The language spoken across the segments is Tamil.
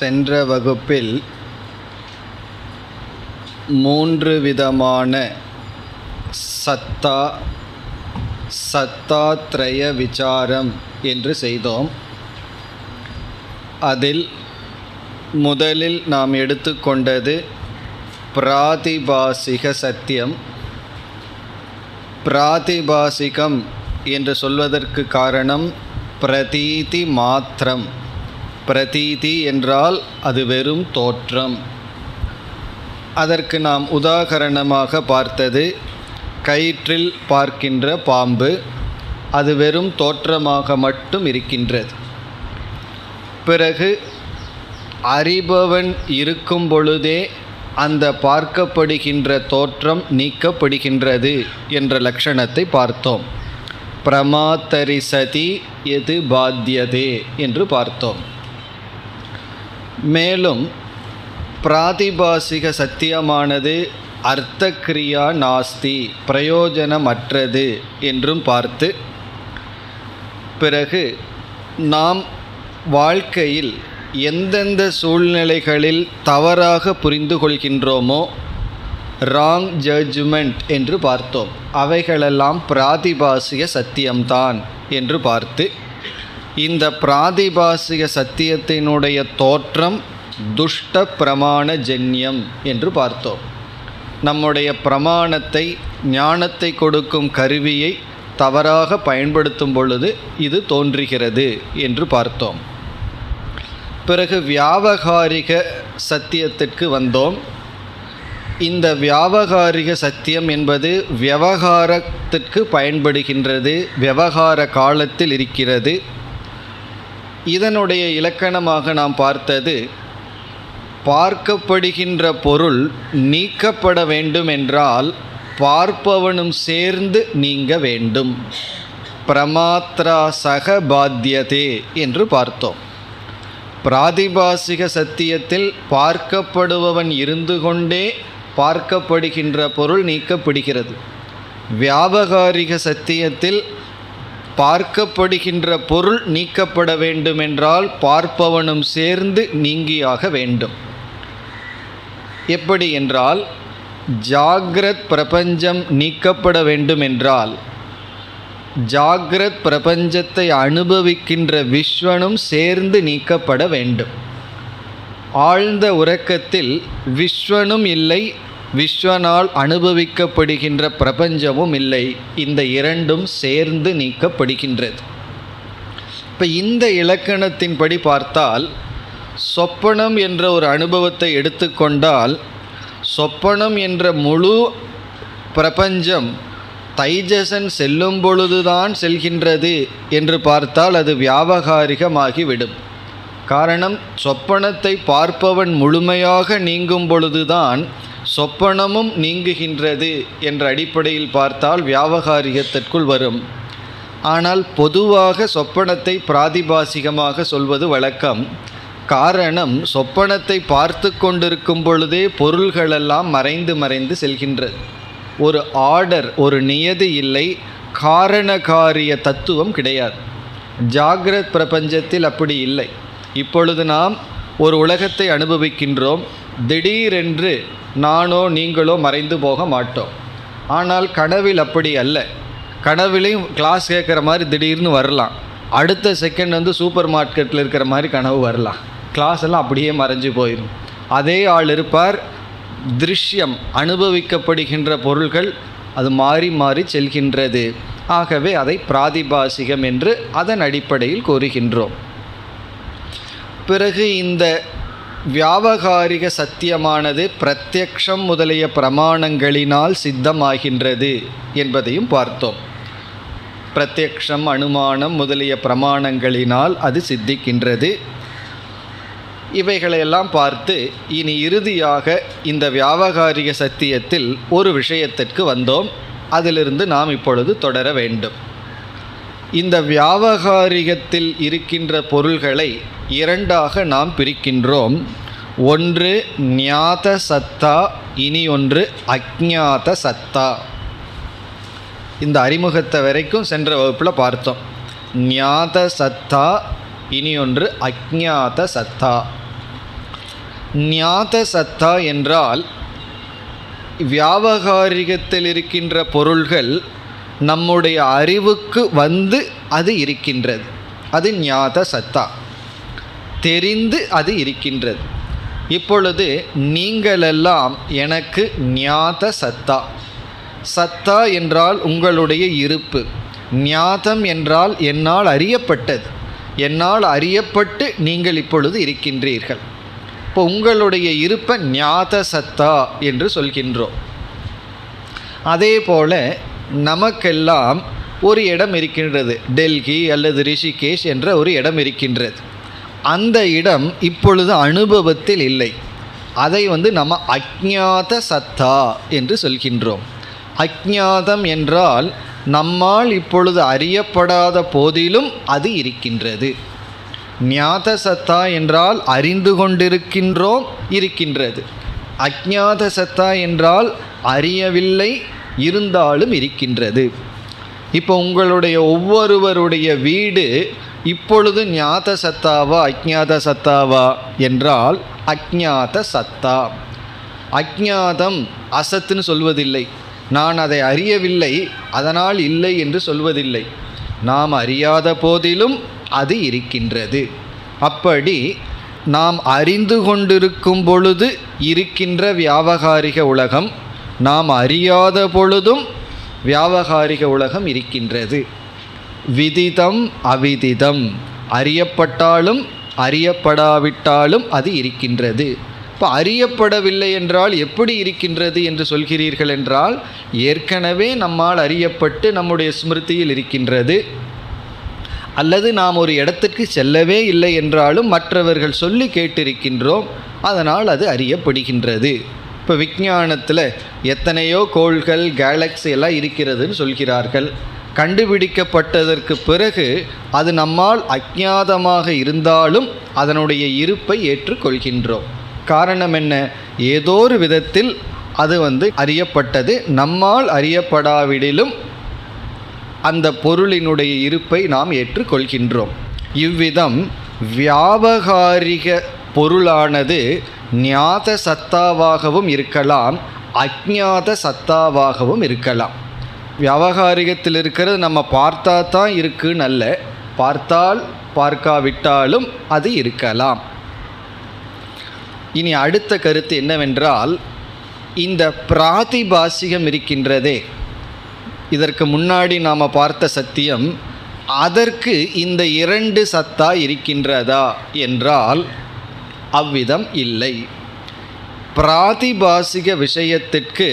சென்ற வகுப்பில் 3 விதமான சத்தாத்ரய விசாரம் என்று செய்தோம். அதில் முதலில் நாம் எடுத்துக்கொண்டது பிராதிபாசிக சத்தியம். பிராதிபாசிகம் என்று சொல்வதற்கு காரணம் பிரதீதி மாத்திரம். பிரதீதி என்றால் அது வெறும் தோற்றம். அதற்கு நாம் உதாகரணமாக பார்த்தது கயிற்றில் பார்க்கின்ற பாம்பு. அது வெறும் தோற்றமாக மட்டும் இருக்கின்றது. பிறகு அறிபவன் இருக்கும் பொழுதே அந்த பார்க்கப்படுகின்ற தோற்றம் நீக்கப்படுகின்றது என்ற லட்சணத்தை பார்த்தோம். பிரமாத்தரிசதி எது பாத்தியதே என்று பார்த்தோம். மேலும் பிராதிபாசிக சத்தியமானது அர்த்தக்கிரியா நாஸ்தி, பிரயோஜனமற்றது என்றும் பார்த்து, பிறகு நாம் வாழ்க்கையில் எந்தெந்த சூழ்நிலைகளில் தவறாக புரிந்து கொள்கின்றோமோ, ராங் ஜட்ஜ்மெண்ட் என்று பார்த்தோம். அவைகளெல்லாம் பிராதிபாசிக சத்தியம்தான் என்று பார்த்து, இந்த பிராதிபாசிக சத்தியத்தினுடைய தோற்றம் துஷ்ட பிரமாண ஜன்யம் என்று பார்த்தோம். நம்முடைய பிரமாணத்தை, ஞானத்தை கொடுக்கும் கருவியை தவறாக பயன்படுத்தும் பொழுது இது தோன்றுகிறது என்று பார்த்தோம். பிறகு வியாவகாரிக சத்தியத்திற்கு வந்தோம். இந்த வியாவகாரிக சத்தியம் என்பது விவகாரத்திற்கு பயன்படுகின்றது, விவகார காலத்தில் இருக்கிறது. இதனுடைய இலக்கணமாக நாம் பார்த்தது, பார்க்கப்படுகின்ற பொருள் நீக்கப்பட வேண்டும் என்றால் பார்ப்பவனும் சேர்ந்து நீங்க வேண்டும். பிரமாத்ரா சக பாத்தியதே என்று பார்த்தோம். பிராதிபாசிக சத்தியத்தில் பார்க்கப்படுபவன் இருந்து கொண்டே பார்க்கப்படுகின்ற பொருள் நீக்கப்படுகிறது. வியாவகாரிக சத்தியத்தில் பார்க்கப்படுகின்ற பொருள் நீக்கப்பட வேண்டுமென்றால் பார்ப்பவனும் சேர்ந்து நீங்கியாக வேண்டும். எப்படி என்றால், ஜாக்ரத் பிரபஞ்சம் நீக்கப்பட வேண்டுமென்றால் ஜாக்ரத் பிரபஞ்சத்தை அனுபவிக்கின்ற விஸ்வனும் சேர்ந்து நீக்கப்பட வேண்டும். ஆழ்ந்த உறக்கத்தில் விஸ்வனும் இல்லை, விஸ்வனால் அனுபவிக்கப்படுகின்ற பிரபஞ்சமும் இல்லை. இந்த இரண்டும் சேர்ந்து நீக்கப்படுகின்றது. இப்போ இந்த இலக்கணத்தின்படி பார்த்தால், சொப்பனம் என்ற ஒரு அனுபவத்தை எடுத்துக்கொண்டால், சொப்பனம் என்ற முழு பிரபஞ்சம் தைஜசன் செல்லும் பொழுதுதான் செல்கின்றது என்று பார்த்தால் அது வியாவகாரிகமாகிவிடும். காரணம், சொப்பனத்தை பார்ப்பவன் முழுமையாக நீங்கும் பொழுதுதான் சொப்பனமும் நீங்குகின்றது என்ற அடிப்படையில் பார்த்தால் வியாவகாரிகத்திற்குள் வரும். ஆனால் பொதுவாக சொப்பனத்தை பிராதிபாசிகமாக சொல்வது வழக்கம். காரணம், சொப்பனத்தை பார்த்து கொண்டிருக்கும் பொழுதே பொருள்களெல்லாம் மறைந்து மறைந்து செல்கின்றது. ஒரு ஆர்டர், ஒரு நியதி இல்லை, காரணகாரிய தத்துவம் கிடையாது. ஜாகிரத் பிரபஞ்சத்தில் அப்படி இல்லை. இப்பொழுது நாம் ஒரு உலகத்தை அனுபவிக்கின்றோம். திடீரென்று நானோ நீங்களோ மறைந்து போக மாட்டோம். ஆனால் கனவில் அப்படி அல்ல. கனவிலையும் கிளாஸ் கேட்குற மாதிரி திடீர்னு வரலாம். அடுத்த செகண்ட் சூப்பர் மார்க்கெட்டில் இருக்கிற மாதிரி கனவு வரலாம். கிளாஸ் எல்லாம் அப்படியே மறைஞ்சு போயிடும். அதே ஆள் இருப்பார். திருஷ்யம், அனுபவிக்கப்படுகின்ற பொருள்கள் அது மாறி மாறி செல்கின்றது. ஆகவே அதை பிராதிபாசிகம் என்று அதன் அடிப்படையில் கூறுகின்றோம். பிறகு இந்த வியாவகாரிக சத்தியமானது பிரத்யக்ஷம் முதலிய பிரமாணங்களினால் சித்தமாகின்றது என்பதையும் பார்த்தோம். பிரத்யக்ஷம், அனுமானம் முதலிய பிரமாணங்களினால் அது சித்திக்கின்றது. இவைகளையெல்லாம் பார்த்து இனி இறுதியாக இந்த வியாவகாரிக சத்தியத்தில் ஒரு விஷயத்திற்கு வந்தோம். அதிலிருந்து நாம் இப்பொழுது தொடர வேண்டும். இந்த வியாவகாரிகத்தில் இருக்கின்ற பொருள்களை இரண்டாக நாம் பிரிக்கின்றோம். ஒன்று ஞாத சத்தா, இனி ஒன்று அஜ்ஞாத சத்தா. இந்த அறிமுகத்தை வரைக்கும் சென்ற வகுப்பில் பார்த்தோம். ஞாத சத்தா, இனி ஒன்று அஜ்ஞாத சத்தா. ஞாத சத்தா என்றால் வியாவகாரிகத்தில் இருக்கின்ற பொருள்கள் நம்முடைய அறிவுக்கு வந்து அது இருக்கின்றது, அது ஞாத சத்தா, தெரிந்து அது இருக்கின்றது. இப்பொழுது நீங்களெல்லாம் எனக்கு ஞாத சத்தா. சத்தா என்றால் உங்களுடைய இருப்பு, ஞாதம் என்றால் என்னால் அறியப்பட்டது, என்னால் அறியப்பட்டு நீங்கள் இப்பொழுது இருக்கின்றீர்கள். இப்போ உங்களுடைய இருப்பை ஞாத சத்தா என்று சொல்கின்றோம். அதே போல் நமக்கெல்லாம் ஒரு இடம் இருக்கின்றது, டெல்லி அல்லது ரிஷிகேஷ் என்ற ஒரு இடம் இருக்கின்றது. அந்த இடம் இப்பொழுது அனுபவத்தில் இல்லை. அதை நம்ம அஜ்ஞாத சத்தா என்று சொல்கின்றோம். அஜ்ஞாதம் என்றால் நம்மால் இப்பொழுது அறியப்படாத போதிலும் அது இருக்கின்றது. ஞாத சத்தா என்றால் அறிந்து கொண்டிருக்கின்றோம், இருக்கின்றது. அஜ்ஞாத சத்தா என்றால் அறியவில்லை, இருந்தாலும் இருக்கின்றது. இப்போ உங்களுடைய ஒவ்வொருவருடைய வீடு இப்பொழுது ஞாத சத்தாவா அஜ்ஞாத சத்தாவா என்றால் அஜ்ஞாத சத்தா. அஜ்ஞாதம் அசத்துன்னு சொல்வதில்லை, நான் அதை அறியவில்லை அதனால் இல்லை என்று சொல்வதில்லை. நாம் அறியாத போதிலும் அது இருக்கின்றது. அப்படி நாம் அறிந்து கொண்டிருக்கும் பொழுது இருக்கின்ற வியாவகாரிக உலகம், நாம் அறியாத பொழுதும் வியாவகாரிக உலகம் இருக்கின்றது. விதிதம் அவிதிதம், அறியப்பட்டாலும் அறியப்படாவிட்டாலும் அது இருக்கின்றது. இப்போ அறியப்படவில்லை என்றால் எப்படி இருக்கின்றது என்று சொல்கிறீர்கள் என்றால், ஏற்கனவே நம்மால் அறியப்பட்டு நம்முடைய ஸ்மிருதியில் இருக்கின்றது. அல்லது நாம் ஒரு இடத்துக்கு செல்லவே இல்லை என்றாலும் மற்றவர்கள் சொல்லி கேட்டிருக்கின்றோம், அதனால் அது அறியப்படுகின்றது. இப்போ விஞ்ஞானத்தில் எத்தனையோ கோள்கள் கேலக்ஸி எல்லாம் இருக்கிறதுன்னு சொல்கிறார்கள். கண்டுபிடிக்கப்பட்டதற்கு பிறகு அது நம்மால் அஜ்ஞாதமாக இருந்தாலும் அதனுடைய இருப்பை ஏற்றுக்கொள்கின்றோம். காரணம் என்ன? ஏதோ ஒரு விதத்தில் அது அறியப்பட்டது. நம்மால் அறியப்படாவிடிலும் அந்த பொருளினுடைய இருப்பை நாம் ஏற்றுக்கொள்கின்றோம். இவ்விதம் வியாவகாரிக பொருளானது ஞாத சத்தாவாகவும் இருக்கலாம், அஜ்ஞாத சத்தாவாகவும் இருக்கலாம். வியாவகாரிகத்தில் இருக்கிறது நம்ம பார்த்தா தான் இருக்குன்னு அல்ல, பார்த்தால் பார்க்காவிட்டாலும் அது இருக்கலாம். இனி அடுத்த கருத்து என்னவென்றால், இந்த பிராதிபாசிகம் இருக்கின்றதே, இதற்கு முன்னாடி நாம் பார்த்த சத்தியம், அதற்கு இந்த இரண்டு சத்தா இருக்கின்றதா என்றால் அவ்விதம் இல்லை. பிராதிபாசிக விஷயத்திற்கு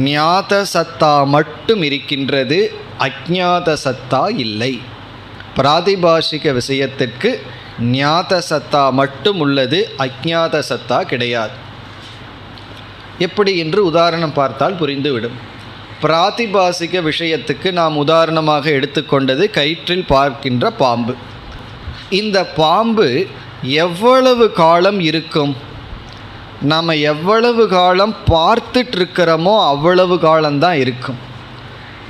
ஞாத சத்தா மட்டும் இருக்கின்றது, அஜ்ஞாத சத்தா இல்லை. பிராதிபாசிக விஷயத்திற்கு ஞாத சத்தா மட்டும் உள்ளது, அஜ்ஞாத சத்தா கிடையாது. எப்படி என்று உதாரணம் பார்த்தால் புரிந்துவிடும். பிராதிபாசிக விஷயத்துக்கு நாம் உதாரணமாக எடுத்துக்கொண்டது கயிற்றில் பார்க்கின்ற பாம்பு. இந்த பாம்பு எவ்வளவு காலம் இருக்கும்? நாம் எவ்வளவு காலம் பார்த்துட்ருக்கிறோமோ அவ்வளவு காலம்தான் இருக்கும்.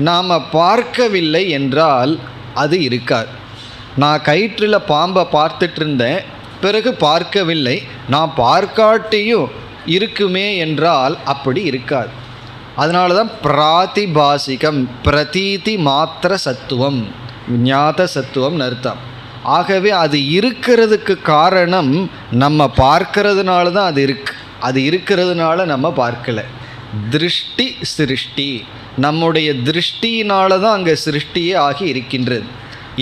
நாம் பார்க்கவில்லை என்றால் அது இருக்காது. நான் கயிற்றில் பாம்பை பார்த்துட்டு இருந்தேன், பிறகு பார்க்கவில்லை, நான் பார்க்காட்டியும் இருக்குமே என்றால் அப்படி இருக்காது. அதனால தான் பிராதிபாசிகம், பிரதீதி மாத்திர சத்துவம், ஞாத சத்துவம்னு அர்த்தம். ஆகவே அது இருக்கிறதுக்கு காரணம் நம்ம பார்க்கறதுனால தான் அது இருக்கு. அது இருக்கிறதுனால நம்ம பார்க்கலை. திருஷ்டி சிருஷ்டி, நம்முடைய திருஷ்டியினால தான் அங்கே சிருஷ்டியே ஆகி இருக்கின்றது.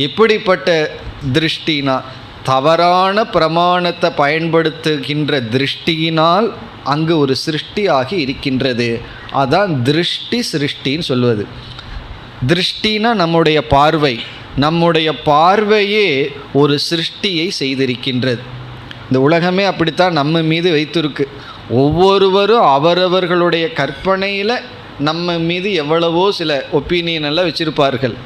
எப்படிப்பட்ட திருஷ்டினா, தவறான பிரமாணத்தை பயன்படுத்துகின்ற திருஷ்டியினால் அங்கு ஒரு சிருஷ்டி ஆகி இருக்கின்றது. அதான் திருஷ்டி சிருஷ்டின்னு சொல்வது. திருஷ்டினா நம்முடைய பார்வை, நம்முடைய பார்வையே ஒரு சிருஷ்டியை செய்திருக்கின்றது. இந்த உலகமே அப்படித்தான் நம்ம மீது வைத்திருக்கு. ஒவ்வொருவரும் அவரவர்களுடைய கற்பனையில் நம்ம மீது எவ்வளவோ சில ஒப்பீனியன் எல்லாம் வச்சுருப்பார்கள்.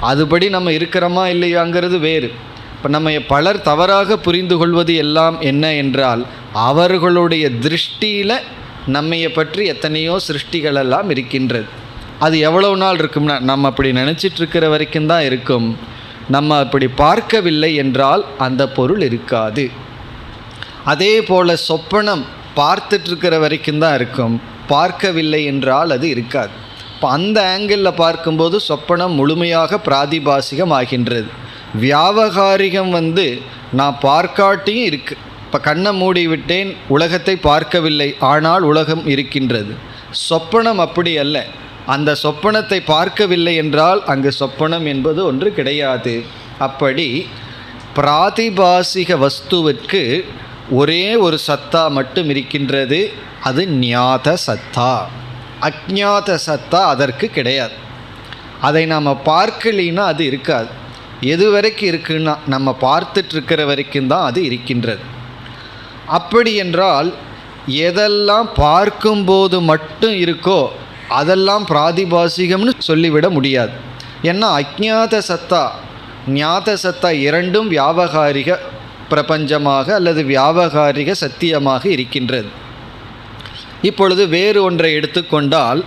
அதுபடி நம்ம இருக்கிறோமா இல்லையாங்கிறது வேறு. இப்போ நம்ம பலர் தவறாக புரிந்து கொள்வது எல்லாம் என்ன என்றால், அவர்களுடைய திருஷ்டியில் நம்மையை பற்றி எத்தனையோ சிருஷ்டிகளெல்லாம் இருக்கின்றது. அது எவ்வளவு நாள் இருக்கும்னா, நம்ம அப்படி நினச்சிட்ருக்கிற வரைக்கும் தான் இருக்கும். நம்ம அப்படி பார்க்கவில்லை என்றால் அந்த பொருள் இருக்காது. அதே போல் சொப்பனம் பார்த்துட்ருக்கிற வரைக்கும் தான் இருக்கும், பார்க்கவில்லை என்றால் அது இருக்காது. இப்போ அந்த ஆங்கிளில் பார்க்கும்போது சொப்பனம் முழுமையாக பிராதிபாசிகம் ஆகின்றது. வியாவகாரிகம் நான் பார்க்காட்டியும் இருக்குது. இப்போ கண்ணை மூடி விட்டேன், உலகத்தை பார்க்கவில்லை, ஆனால் உலகம் இருக்கின்றது. சொப்பனம் அப்படி அல்ல. அந்த சொப்பனத்தை பார்க்கவில்லை என்றால் அங்கு சொப்பனம் என்பது ஒன்று கிடையாது. அப்படி பிராதிபாசிக வஸ்துவிற்கு ஒரே ஒரு சத்தா மட்டும் இருக்கின்றது, அது ஞாத சத்தா. அஜ்ஞாத சத்தா அதற்கு கிடையாது. அதை நாம் பார்க்கலினா அது இருக்காது. எது வரைக்கும் இருக்குன்னா நம்ம பார்த்துட்ருக்கிற வரைக்கும் தான் அது இருக்கின்றது. அப்படி என்றால் எதெல்லாம் பார்க்கும்போது மட்டும் இருக்கோ அதெல்லாம் பிராதிபாசிகம்னு சொல்லிவிட முடியாது. ஏன்னா அஜ்ஞாத சத்தா ஞாத சத்தா இரண்டும் வியாவகாரிக பிரபஞ்சமாக அல்லது வியாவகாரிக சத்தியமாக இருக்கின்றது. இப்பொழுது வேறு ஒன்றை எடுத்துக்கொண்டால்,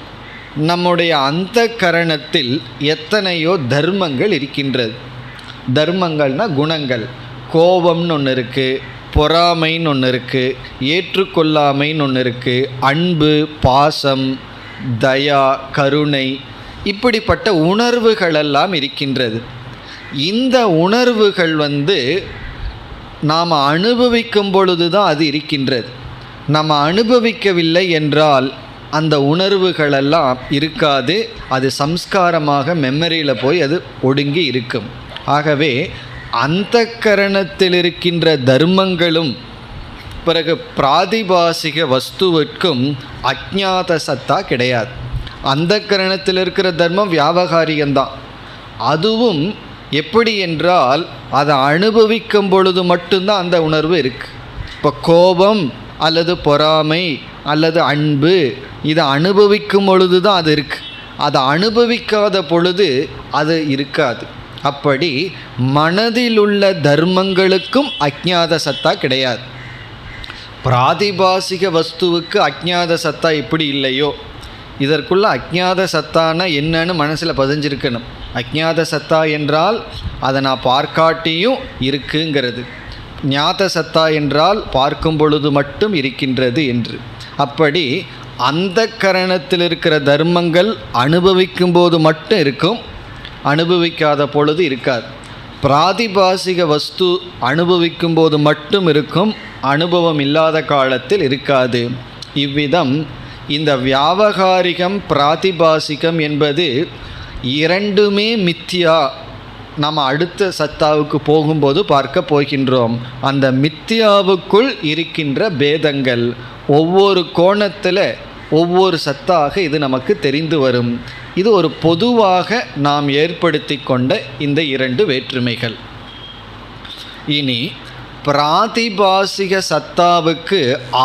நம்முடைய அந்த கரணத்தில் எத்தனையோ தர்மங்கள் இருக்கின்றது. தர்மங்கள்னால் குணங்கள். கோபம்னு ஒன்று இருக்குது, பொறாமைன்னு ஒன்று இருக்குது, ஏற்றுக்கொள்ளாமைன்னு ஒன்று இருக்குது, அன்பு, பாசம், தயா, கருணை, இப்படிப்பட்ட உணர்வுகளெல்லாம் இருக்கின்றது. இந்த உணர்வுகள் நாம் அனுபவிக்கும் பொழுது தான் அது இருக்கின்றது. நம்ம அனுபவிக்கவில்லை என்றால் அந்த உணர்வுகளெல்லாம் இருக்காது. அது சம்ஸ்காரமாக மெமரியில் போய் அது ஒடுங்கி இருக்கும். ஆகவே அந்த கரணத்தில் இருக்கின்ற தர்மங்களும் பிறகு பிராதிபாசிக வஸ்துவிற்கும் அஜ்ஞாத சத்தா கிடையாது. அந்த கரணத்தில் இருக்கிற தர்மம் வியாவகாரிகம்தான். அதுவும் எப்படி என்றால் அதை அனுபவிக்கும் பொழுது மட்டும்தான் அந்த உணர்வு இருக்குது. இப்போ கோபம் அல்லது பொறாமை அல்லது அன்பு, இதை அனுபவிக்கும் பொழுது தான் அது இருக்குது. அதை அனுபவிக்காத பொழுது அது இருக்காது. அப்படி மனதில் உள்ள தர்மங்களுக்கும் அஜ்ஞாத சத்தா கிடையாது. பிராதிபாசிக வஸ்துவுக்கு அஜ்ஞாத சத்தா எப்படி இல்லையோ, இதற்குள்ள அஜ்ஞாத சத்தான என்னன்னு மனசில் பதிஞ்சிருக்கணும். அஜ்ஞாத சத்தா என்றால் அதை நான் பார்க்காட்டியும் இருக்குங்கிறது. ஞாத சத்தா என்றால் பார்க்கும் பொழுது மட்டும் இருக்கின்றது என்று. அப்படி அந்த கரணத்தில் இருக்கிற தர்மங்கள் அனுபவிக்கும் போது மட்டும் இருக்கும், அனுபவிக்காத பொழுது இருக்காது. பிராதிபாசிக வஸ்து அனுபவிக்கும் போது மட்டும் இருக்கும், அனுபவம் இல்லாத காலத்தில் இருக்காது. இவ்விதம் இந்த வியாவகாரிகம் பிராதிபாசிகம் என்பது இரண்டுமே மித்தியா. நாம் அடுத்த சத்தாவுக்கு போகும்போது பார்க்க போகின்றோம். அந்த மித்தியாவுக்குள் இருக்கின்ற பேதங்கள் ஒவ்வொரு கோணத்தில் ஒவ்வொரு சத்தாக இது நமக்கு தெரிந்து வரும். இது ஒரு பொதுவாக நாம் ஏற்படுத்தி கொண்ட இந்த இரண்டு வேற்றுமைகள். இனி பிராதிபாசிக சத்தாவுக்கு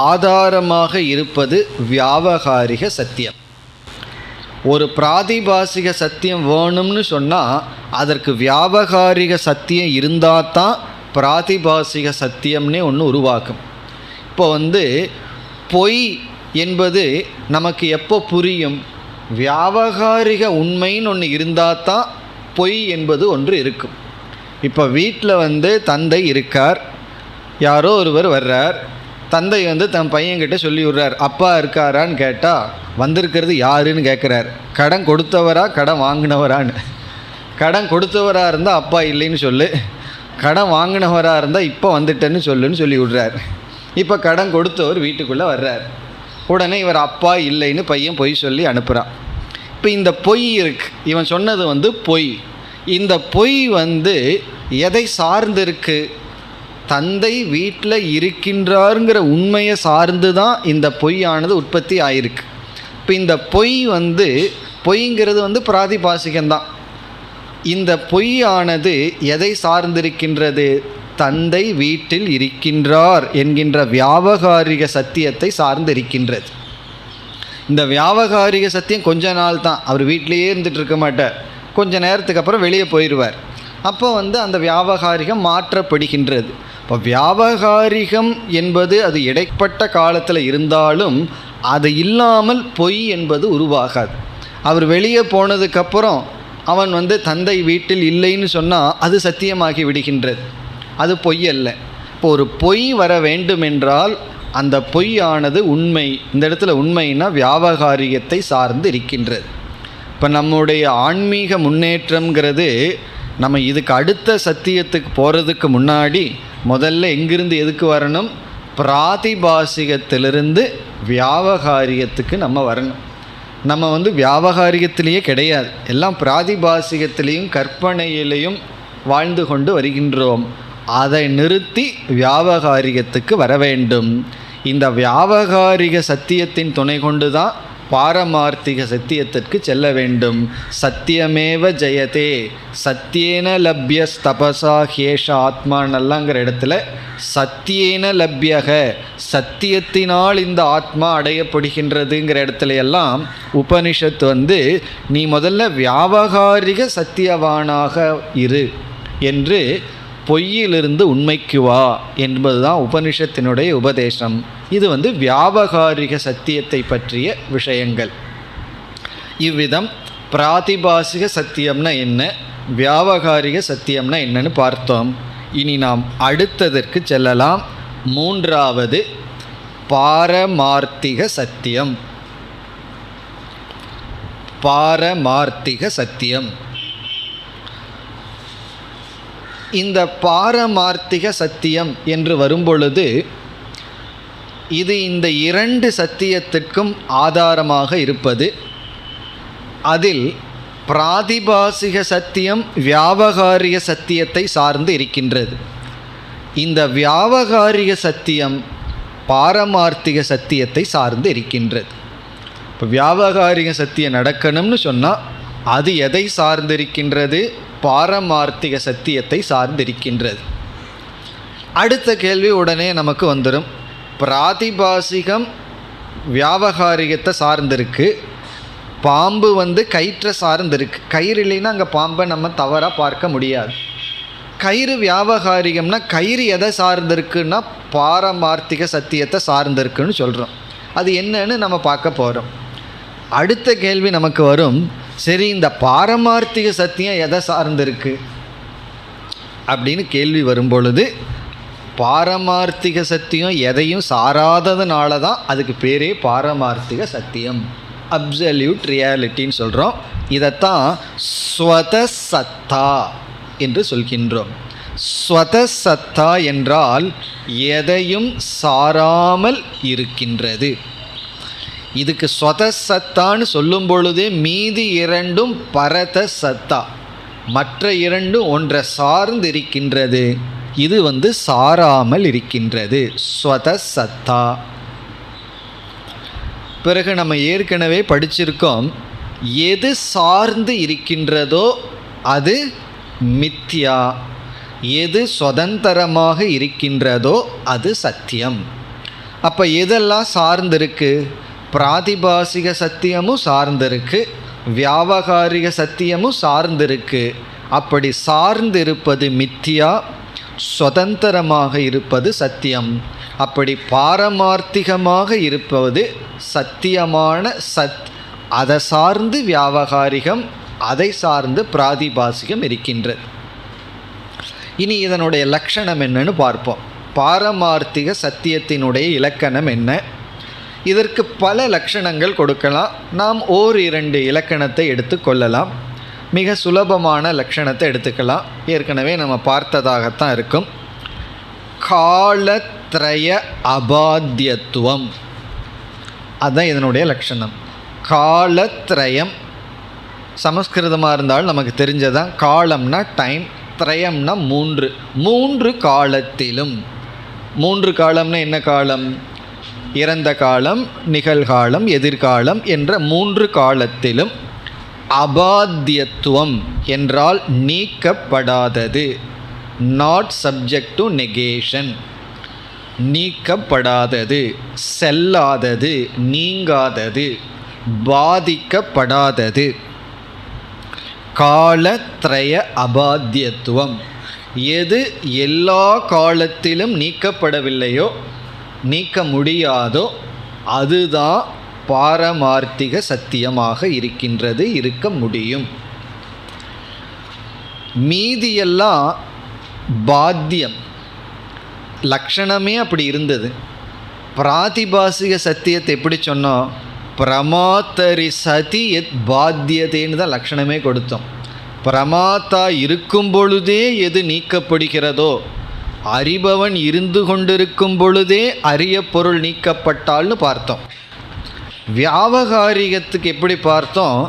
ஆதாரமாக இருப்பது வியாவகாரிக சத்தியம். ஒரு பிராதிபாசிக சத்தியம் வேணும்னு சொன்னால் அதற்கு வியாவகாரிக சத்தியம் இருந்தால் தான் பிராதிபாசிக சத்தியம்னே ஒன்று உருவாக்கும். இப்போ பொய் என்பது நமக்கு எப்போ புரியும்? வியாவகாரிக உண்மைன்னு ஒன்று இருந்தால் தான் பொய் என்பது ஒன்று இருக்கும். இப்போ வீட்டில் தந்தை இருக்கார், யாரோ ஒருவர் வர்றார், தந்தை தன் பையன்கிட்ட சொல்லி விடுறார், அப்பா இருக்காரான்னு கேட்டால் வந்திருக்கிறது யாருன்னு கேட்குறார். கடன் கொடுத்தவரா கடன் வாங்கினவரான்னு. கடன் கொடுத்தவராக இருந்தால் அப்பா இல்லைன்னு சொல்லு, கடன் வாங்கினவராக இருந்தால் இப்போ வந்துட்டேன்னு சொல்லுன்னு சொல்லி விடுறார். இப்போ கடன் கொடுத்தவர் வீட்டுக்குள்ளே வர்றார். உடனே இவர் அப்பா இல்லைன்னு பையன் பொய் சொல்லி அனுப்புகிறான். இப்போ இந்த பொய் இருக்குது, இவன் சொன்னது பொய். இந்த பொய் எதை சார்ந்து இருக்குது? தந்தை வீட்டில் இருக்கின்றாருங்கிற உண்மையை சார்ந்து தான் இந்த பொய்யானது உற்பத்தி ஆகிருக்கு. இப்போ இந்த பொய் பொய்ங்கிறது பிராதிபாசிகம்தான். இந்த பொய்யானது எதை சார்ந்திருக்கின்றது? தந்தை வீட்டில் இருக்கின்றார் என்கின்ற வியாவகாரிக சத்தியத்தை சார்ந்திருக்கின்றது. இந்த வியாவகாரிக சத்தியம் கொஞ்ச நாள் தான், அவர் வீட்டிலேயே இருந்துட்டு இருக்க மாட்டார், கொஞ்ச நேரத்துக்கு அப்புறம் வெளியே போயிடுவார். அப்போ அந்த வியாவகாரிகம் மாற்றப்படுகின்றது. இப்போ வியாவகாரிகம் என்பது அது இடைப்பட்ட காலத்தில் இருந்தாலும் அது இல்லாமல் பொய் என்பது உருவாகாது. அவர் வெளியே போனதுக்கப்புறம் அவன் தந்தை வீட்டில் இல்லைன்னு சொன்னால் அது சத்தியமாகி விடுகின்றது, அது பொய் அல்ல. இப்போ ஒரு பொய் வர வேண்டுமென்றால் அந்த பொய்யானது உண்மை. இந்த இடத்துல உண்மைன்னா வியாவகாரிகத்தை சார்ந்து இருக்கின்றது. இப்போ நம்முடைய ஆன்மீக முன்னேற்றம்ங்கிறது நம்ம இதுக்கு அடுத்த சத்தியத்துக்கு போகிறதுக்கு முன்னாடி முதல்ல எங்கிருந்து எதுக்கு வரணும்? பிராதிபாசிகத்திலிருந்து வியாவகாரியத்துக்கு நம்ம வரணும். நம்ம வியாவகாரியத்திலேயே கிடையாது, எல்லாம் பிராதிபாசிகத்திலையும் கற்பனையிலையும் வாழ்ந்து கொண்டு வருகின்றோம். அதை நிறுத்தி வியாவகாரிகத்துக்கு வர வேண்டும். இந்த வியாவகாரிக சத்தியத்தின் துணை கொண்டு தான் பாரமார்த்திக சத்தியத்திற்கு செல்ல வேண்டும். சத்தியமேவ ஜெயதே சத்தியேன லப்ய தபசா ஹேஷ ஆத்மானல்லாங்கிற இடத்துல சத்தியேன லப்யக சத்தியத்தினால் இந்த ஆத்மா அடையப்படுகின்றதுங்கிற இடத்துல எல்லாம் உபனிஷத்து நீ முதல்ல வியாவகாரிக சத்தியவானாக இரு என்று பொய்யிலிருந்து உண்மைக்கு வா என்பதுதான் உபனிஷத்தினுடைய உபதேசம். இது வியாவகாரிக சத்தியத்தை பற்றிய விஷயங்கள். இவ்விதம் பிராதிபாசிக சத்தியம்னா என்ன, வியாவகாரிக சத்தியம்னா என்னன்னு பார்த்தோம். இனி நாம் அடுத்ததற்கு செல்லலாம். மூன்றாவது பாரமார்த்திக சத்தியம். பாரமார்த்திக சத்தியம். இந்த பாரமார்த்திக சத்தியம் என்று வரும்பொழுது இது இந்த இரண்டு சத்தியத்திற்கும் ஆதாரமாக இருப்பது. அதில் பிராதிபாசிக சத்தியம் வியாவகாரிக சத்தியத்தை சார்ந்து இருக்கின்றது. இந்த வியாவகாரிக சத்தியம் பாரமார்த்திக சத்தியத்தை சார்ந்து இருக்கின்றது. இப்போ வியாவகாரிக சத்தியம் நடக்கணும்னு சொன்னால் அது எதை சார்ந்திருக்கின்றது? பாரமார்த்திக சத்தியத்தை சார்ந்திருக்கின்றது. அடுத்த கேள்வி உடனே நமக்கு வந்துடும். பிராதிபாசிகம் வியாவகாரிகத்தை சார்ந்திருக்கு, பாம்பு கயிற்றை சார்ந்திருக்கு. கயிறு இல்லைன்னா அங்கே பாம்பை நம்ம தவறாக பார்க்க முடியாது. கயிறு வியாவகாரிகம்னா கயிறு எதை சார்ந்திருக்குன்னா பாரமார்த்திக சத்தியத்தை சார்ந்திருக்குன்னு சொல்கிறோம். அது என்னன்னு நம்ம பார்க்க போகிறோம். அடுத்த கேள்வி நமக்கு வரும், சரி இந்த பாரமார்த்திக சத்தியம் எதை சார்ந்திருக்கு அப்படின்னு கேள்வி வரும்பொழுது, பாரமார்த்திக சத்தியம் எதையும் சாராததுனால தான் அதுக்கு பேரே பாரமார்த்திக சத்தியம், அப்சல்யூட் ரியாலிட்டின்னு சொல்கிறோம். இதைத்தான் ஸ்வதசத்தா என்று சொல்கின்றோம். ஸ்வதசத்தா என்றால் எதையும் சாராமல் இருக்கின்றது. இதுக்கு ஸ்வதசத்தான்னு சொல்லும் பொழுதே மீதி இரண்டும் பரத சத்தா, மற்ற இரண்டும் ஒன்றை சார்ந்து இருக்கின்றது. இது சாராமல் இருக்கின்றது, ஸ்வதசத்தா. பிறகு நம்ம ஏற்கனவே படிச்சிருக்கோம், எது சார்ந்து இருக்கின்றதோ அது மித்யா, எது சுதந்திரமாக இருக்கின்றதோ அது சத்தியம். அப்போ எதெல்லாம் சார்ந்திருக்கு? பிராதிபாசிக சத்தியமும் சார்ந்திருக்கு, வியாவகாரிக சத்தியமும் சார்ந்திருக்கு. அப்படி சார்ந்திருப்பது மித்யா, சுதந்திரமாக இருப்பது சத்தியம். அப்படி பாரமார்த்திகமாக இருப்பது சத்தியமான சத், அதை சார்ந்து வியாவகாரிகம், அதை சார்ந்து பிராதிபாசிகம் இருக்கின்றது. இனி இதனுடைய லட்சணம் என்னன்னு பார்ப்போம். பாரமார்த்திக சத்தியத்தினுடைய இலக்கணம் என்ன? இதற்கு பல லட்சணங்கள் கொடுக்கலாம். நாம் ஓரிரண்டு இலக்கணத்தை எடுத்துக்கொள்ளலாம். மிக சுலபமான லட்சணத்தை எடுத்துக்கலாம். ஏற்கனவே நம்ம பார்த்ததாகத்தான் இருக்கும். காலத்ரய அபாத்தியத்துவம், அதுதான் இதனுடைய லட்சணம். காலத்ரயம் சமஸ்கிருதமாக இருந்தாலும் நமக்கு தெரிஞ்சதான். காலம்னா டைம், திரயம்னா மூன்று. மூன்று காலத்திலும், மூன்று காலம்னா என்ன காலம்? இறந்த காலம், நிகழ்காலம், எதிர்காலம் என்ற மூன்று காலத்திலும் அபாத்தியத்துவம் என்றால் நீக்கப்படாதது, நாட் சப்ஜெக்ட் டு நெகேஷன், நீக்கப்படாதது, செல்லாதது, நீங்காதது, பாதிக்கப்படாதது. காலத்ரய அபாத்தியத்துவம், எது எல்லா காலத்திலும் நீக்கப்படவில்லையோ, நீக்க முடியாதோ, அதுதான் பாரமார்த்திக சத்தியமாக இருக்கின்றது, இருக்க முடியும். மீதியெல்லாம் பாத்தியம், லக்ஷணமே அப்படி இருந்தது. பிராதிபாசிக சத்தியத்தை எப்படி சொன்னோம்? பிரமாத்தரி சதி எத் பாத்தியதேன்னு தான் லக்ஷணமே கொடுத்தோம். பிரமாத்தா இருக்கும் பொழுதே எது நீக்கப்படுகிறதோ, அறிபவன் இருந்து கொண்டிருக்கும் பொழுதே அரிய பொருள் நீக்கப்பட்டால்னு பார்த்தோம். வியாவகாரிகத்துக்கு எப்படி பார்த்தோம்?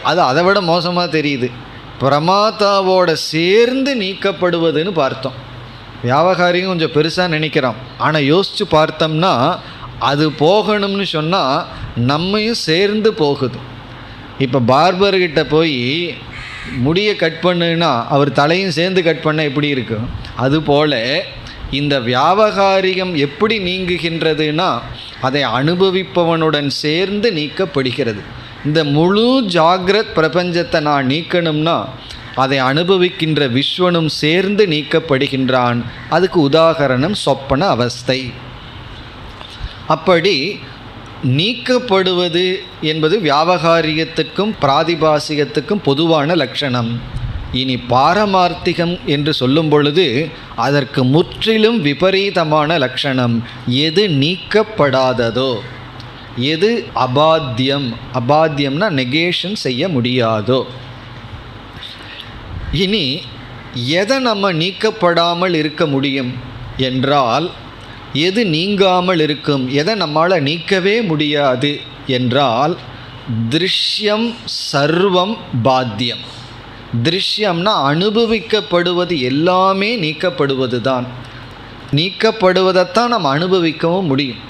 அது அதை விட மோசமாக தெரியுது. பிரமாத்தாவோட சேர்ந்து நீக்கப்படுவதுன்னு பார்த்தோம். வியாவகாரிகம் கொஞ்சம் பெருசாக நினைக்கிறோம், ஆனால் யோசித்து பார்த்தோம்னா அது போகணும்னு சொன்னால் நம்மையும் சேர்ந்து போகுது. இப்போ பார்பர்கிட்ட போய் முடியை கட் பண்ணுன்னா அவர் தலையும் சேர்ந்து கட் பண்ண எப்படி இருக்கும்? அதுபோல் இந்த வியாவகாரிகம் எப்படி நீங்குகின்றதுன்னா அதை அனுபவிப்பவனுடன் சேர்ந்து நீக்கப்படுகிறது. இந்த முழு ஜாகிரத் பிரபஞ்சத்தை நான் நீக்கணும்னா அதை அனுபவிக்கின்ற விஸ்வனும் சேர்ந்து நீக்கப்படுகின்றான். அதுக்கு உதாகரணம் சொப்பன அவஸ்தை. அப்படி நீக்கப்படுவது என்பது வியாவகாரிகத்துக்கும் பிராதிபாசிகத்துக்கும் பொதுவான லட்சணம். இனி பாரமார்த்திகம் என்று சொல்லும் பொழுது அதற்கு முற்றிலும் விபரீதமான லட்சணம். எது நீக்கப்படாததோ, எது அபாத்தியம், அபாத்தியம்னா நெகேஷன் செய்ய முடியாதோ. இனி எதை நம்ம நீக்கப்படாமல் இருக்க முடியும் என்றால், எது நீங்காமல் இருக்கும், எதை நம்மால் நீக்கவே முடியாது என்றால் திருஷ்யம் சர்வம் பாத்தியம். திருஷ்யம்னா அனுபவிக்கப்படுவது எல்லாமே நீக்கப்படுவது தான். நீக்கப்படுவதைத்தான் நம்ம அனுபவிக்கவும் முடியும்.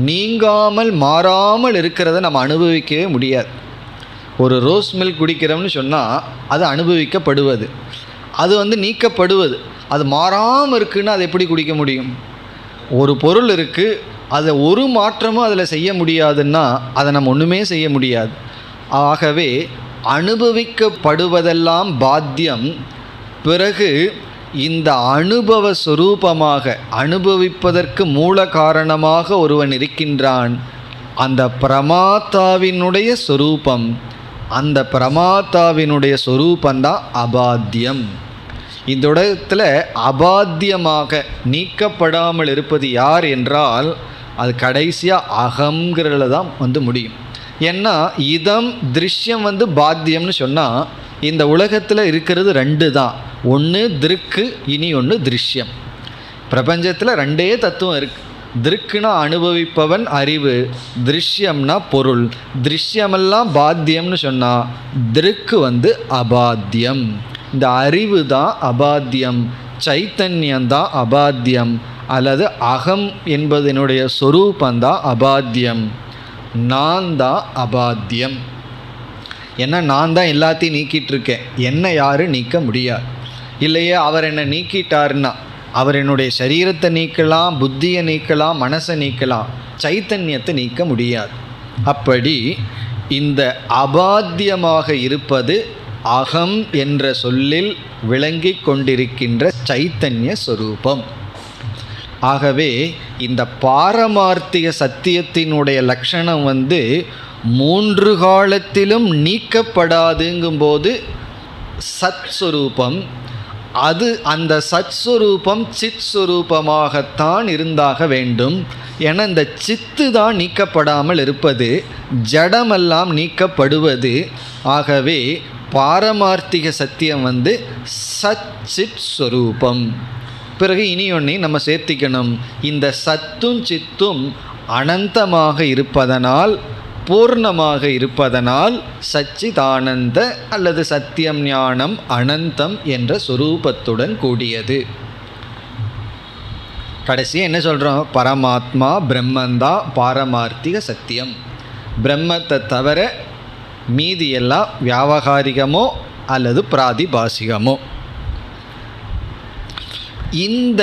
நீங்காமல் மாறாமல் இருக்கிறத நம்ம அனுபவிக்கவே முடியாது. ஒரு ரோஸ் மில்க் குடிக்கிறோம்னு சொன்னால் அது அனுபவிக்கப்படுவது, அது நீக்கப்படுவது. அது மாறாமல் இருக்குன்னா அது எப்படி குடிக்க முடியும்? ஒரு பொருள் இருக்குது, அதை ஒரு மாற்றமும் அதில் செய்ய முடியாதுன்னா அதை நம்ம ஒன்றுமே செய்ய முடியாது. ஆகவே அனுபவிக்கப்படுவதெல்லாம் பாத்தியம். பிறகு இந்த அனுபவ சொரூபமாக, அனுபவிப்பதற்கு மூல காரணமாக ஒருவன் இருக்கின்றான். அந்த பிரமாத்தாவினுடைய சொரூபம், அந்த பிரமாத்தாவினுடைய சொரூபந்தான் அபாத்தியம். இந்த இடத்துல அபாத்தியமாக நீக்கப்படாமல் இருப்பது யார் என்றால் அது கடைசியாக அகங்கிறதுல தான் முடியும். ஏன்னா இதம் திருஷ்யம் பாத்தியம்னு சொன்னால் இந்த உலகத்தில் இருக்கிறது ரெண்டு தான். ஒன்று திருக்கு, இனி ஒன்று திருஷ்யம். பிரபஞ்சத்தில் ரெண்டே தத்துவம் இருக்குது. திருக்குனா அனுபவிப்பவன் அறிவு, திருஷ்யம்னா பொருள். திருஷ்யமெல்லாம் பாத்தியம்னு சொன்னால் திருக்கு அபாத்தியம். இந்த அறிவு தான் அபாத்தியம், சைத்தன்யந்தான் அபாத்தியம், அல்லது அகம் என்பதனுடைய சொரூபந்தான் அபாத்தியம். நான் தான் அபாத்தியம். ஏன்னா நான் தான் எல்லாத்தையும் நீக்கிட்டுருக்கேன், என்னை யாரும் நீக்க முடியாது. இல்லையே அவர் என்னை நீக்கிட்டாருன்னா அவர் என்னுடைய சரீரத்தை நீக்கலாம், புத்தியை நீக்கலாம், மனசை நீக்கலாம், சைத்தன்யத்தை நீக்க முடியாது. அப்படி இந்த அபாத்தியமாக இருப்பது அகம் என்ற சொல்லில் விளங்கி கொண்டிருக்கின்ற சைத்தன்ய சொரூபம். ஆகவே இந்த பாரமார்த்திக சத்தியத்தினுடைய லட்சணம் மூன்று காலத்திலும் நீக்கப்படாதுங்கும்போது சத் சுரூபம். அது அந்த சத் சுரூபம் சித் சுரூபமாகத்தான் இருந்தாக வேண்டும். ஏன்னா இந்த சித்து தான் நீக்கப்படாமல் இருப்பது, ஜடமெல்லாம் நீக்கப்படுவது. ஆகவே பாரமார்த்திக சத்தியம் சத் சித் ஸ்வரூபம். பிறகு இனி ஒன்றையும் நம்ம சேர்த்திக்கணும். இந்த சத்தும் சித்தும் அனந்தமாக இருப்பதனால், பூர்ணமாக இருப்பதனால் சச்சிதானந்த அல்லது சத்தியம் ஞானம் அனந்தம் என்ற சொரூபத்துடன் கூடியது. கடைசியாக என்ன சொல்கிறோம்? பரமாத்மா பிரம்மந்தா பாரமார்த்திக சத்தியம். பிரம்மத்தை தவிர மீதியெல்லாம் வியாவகாரிகமோ அல்லது பிராதிபாசிகமோ. இந்த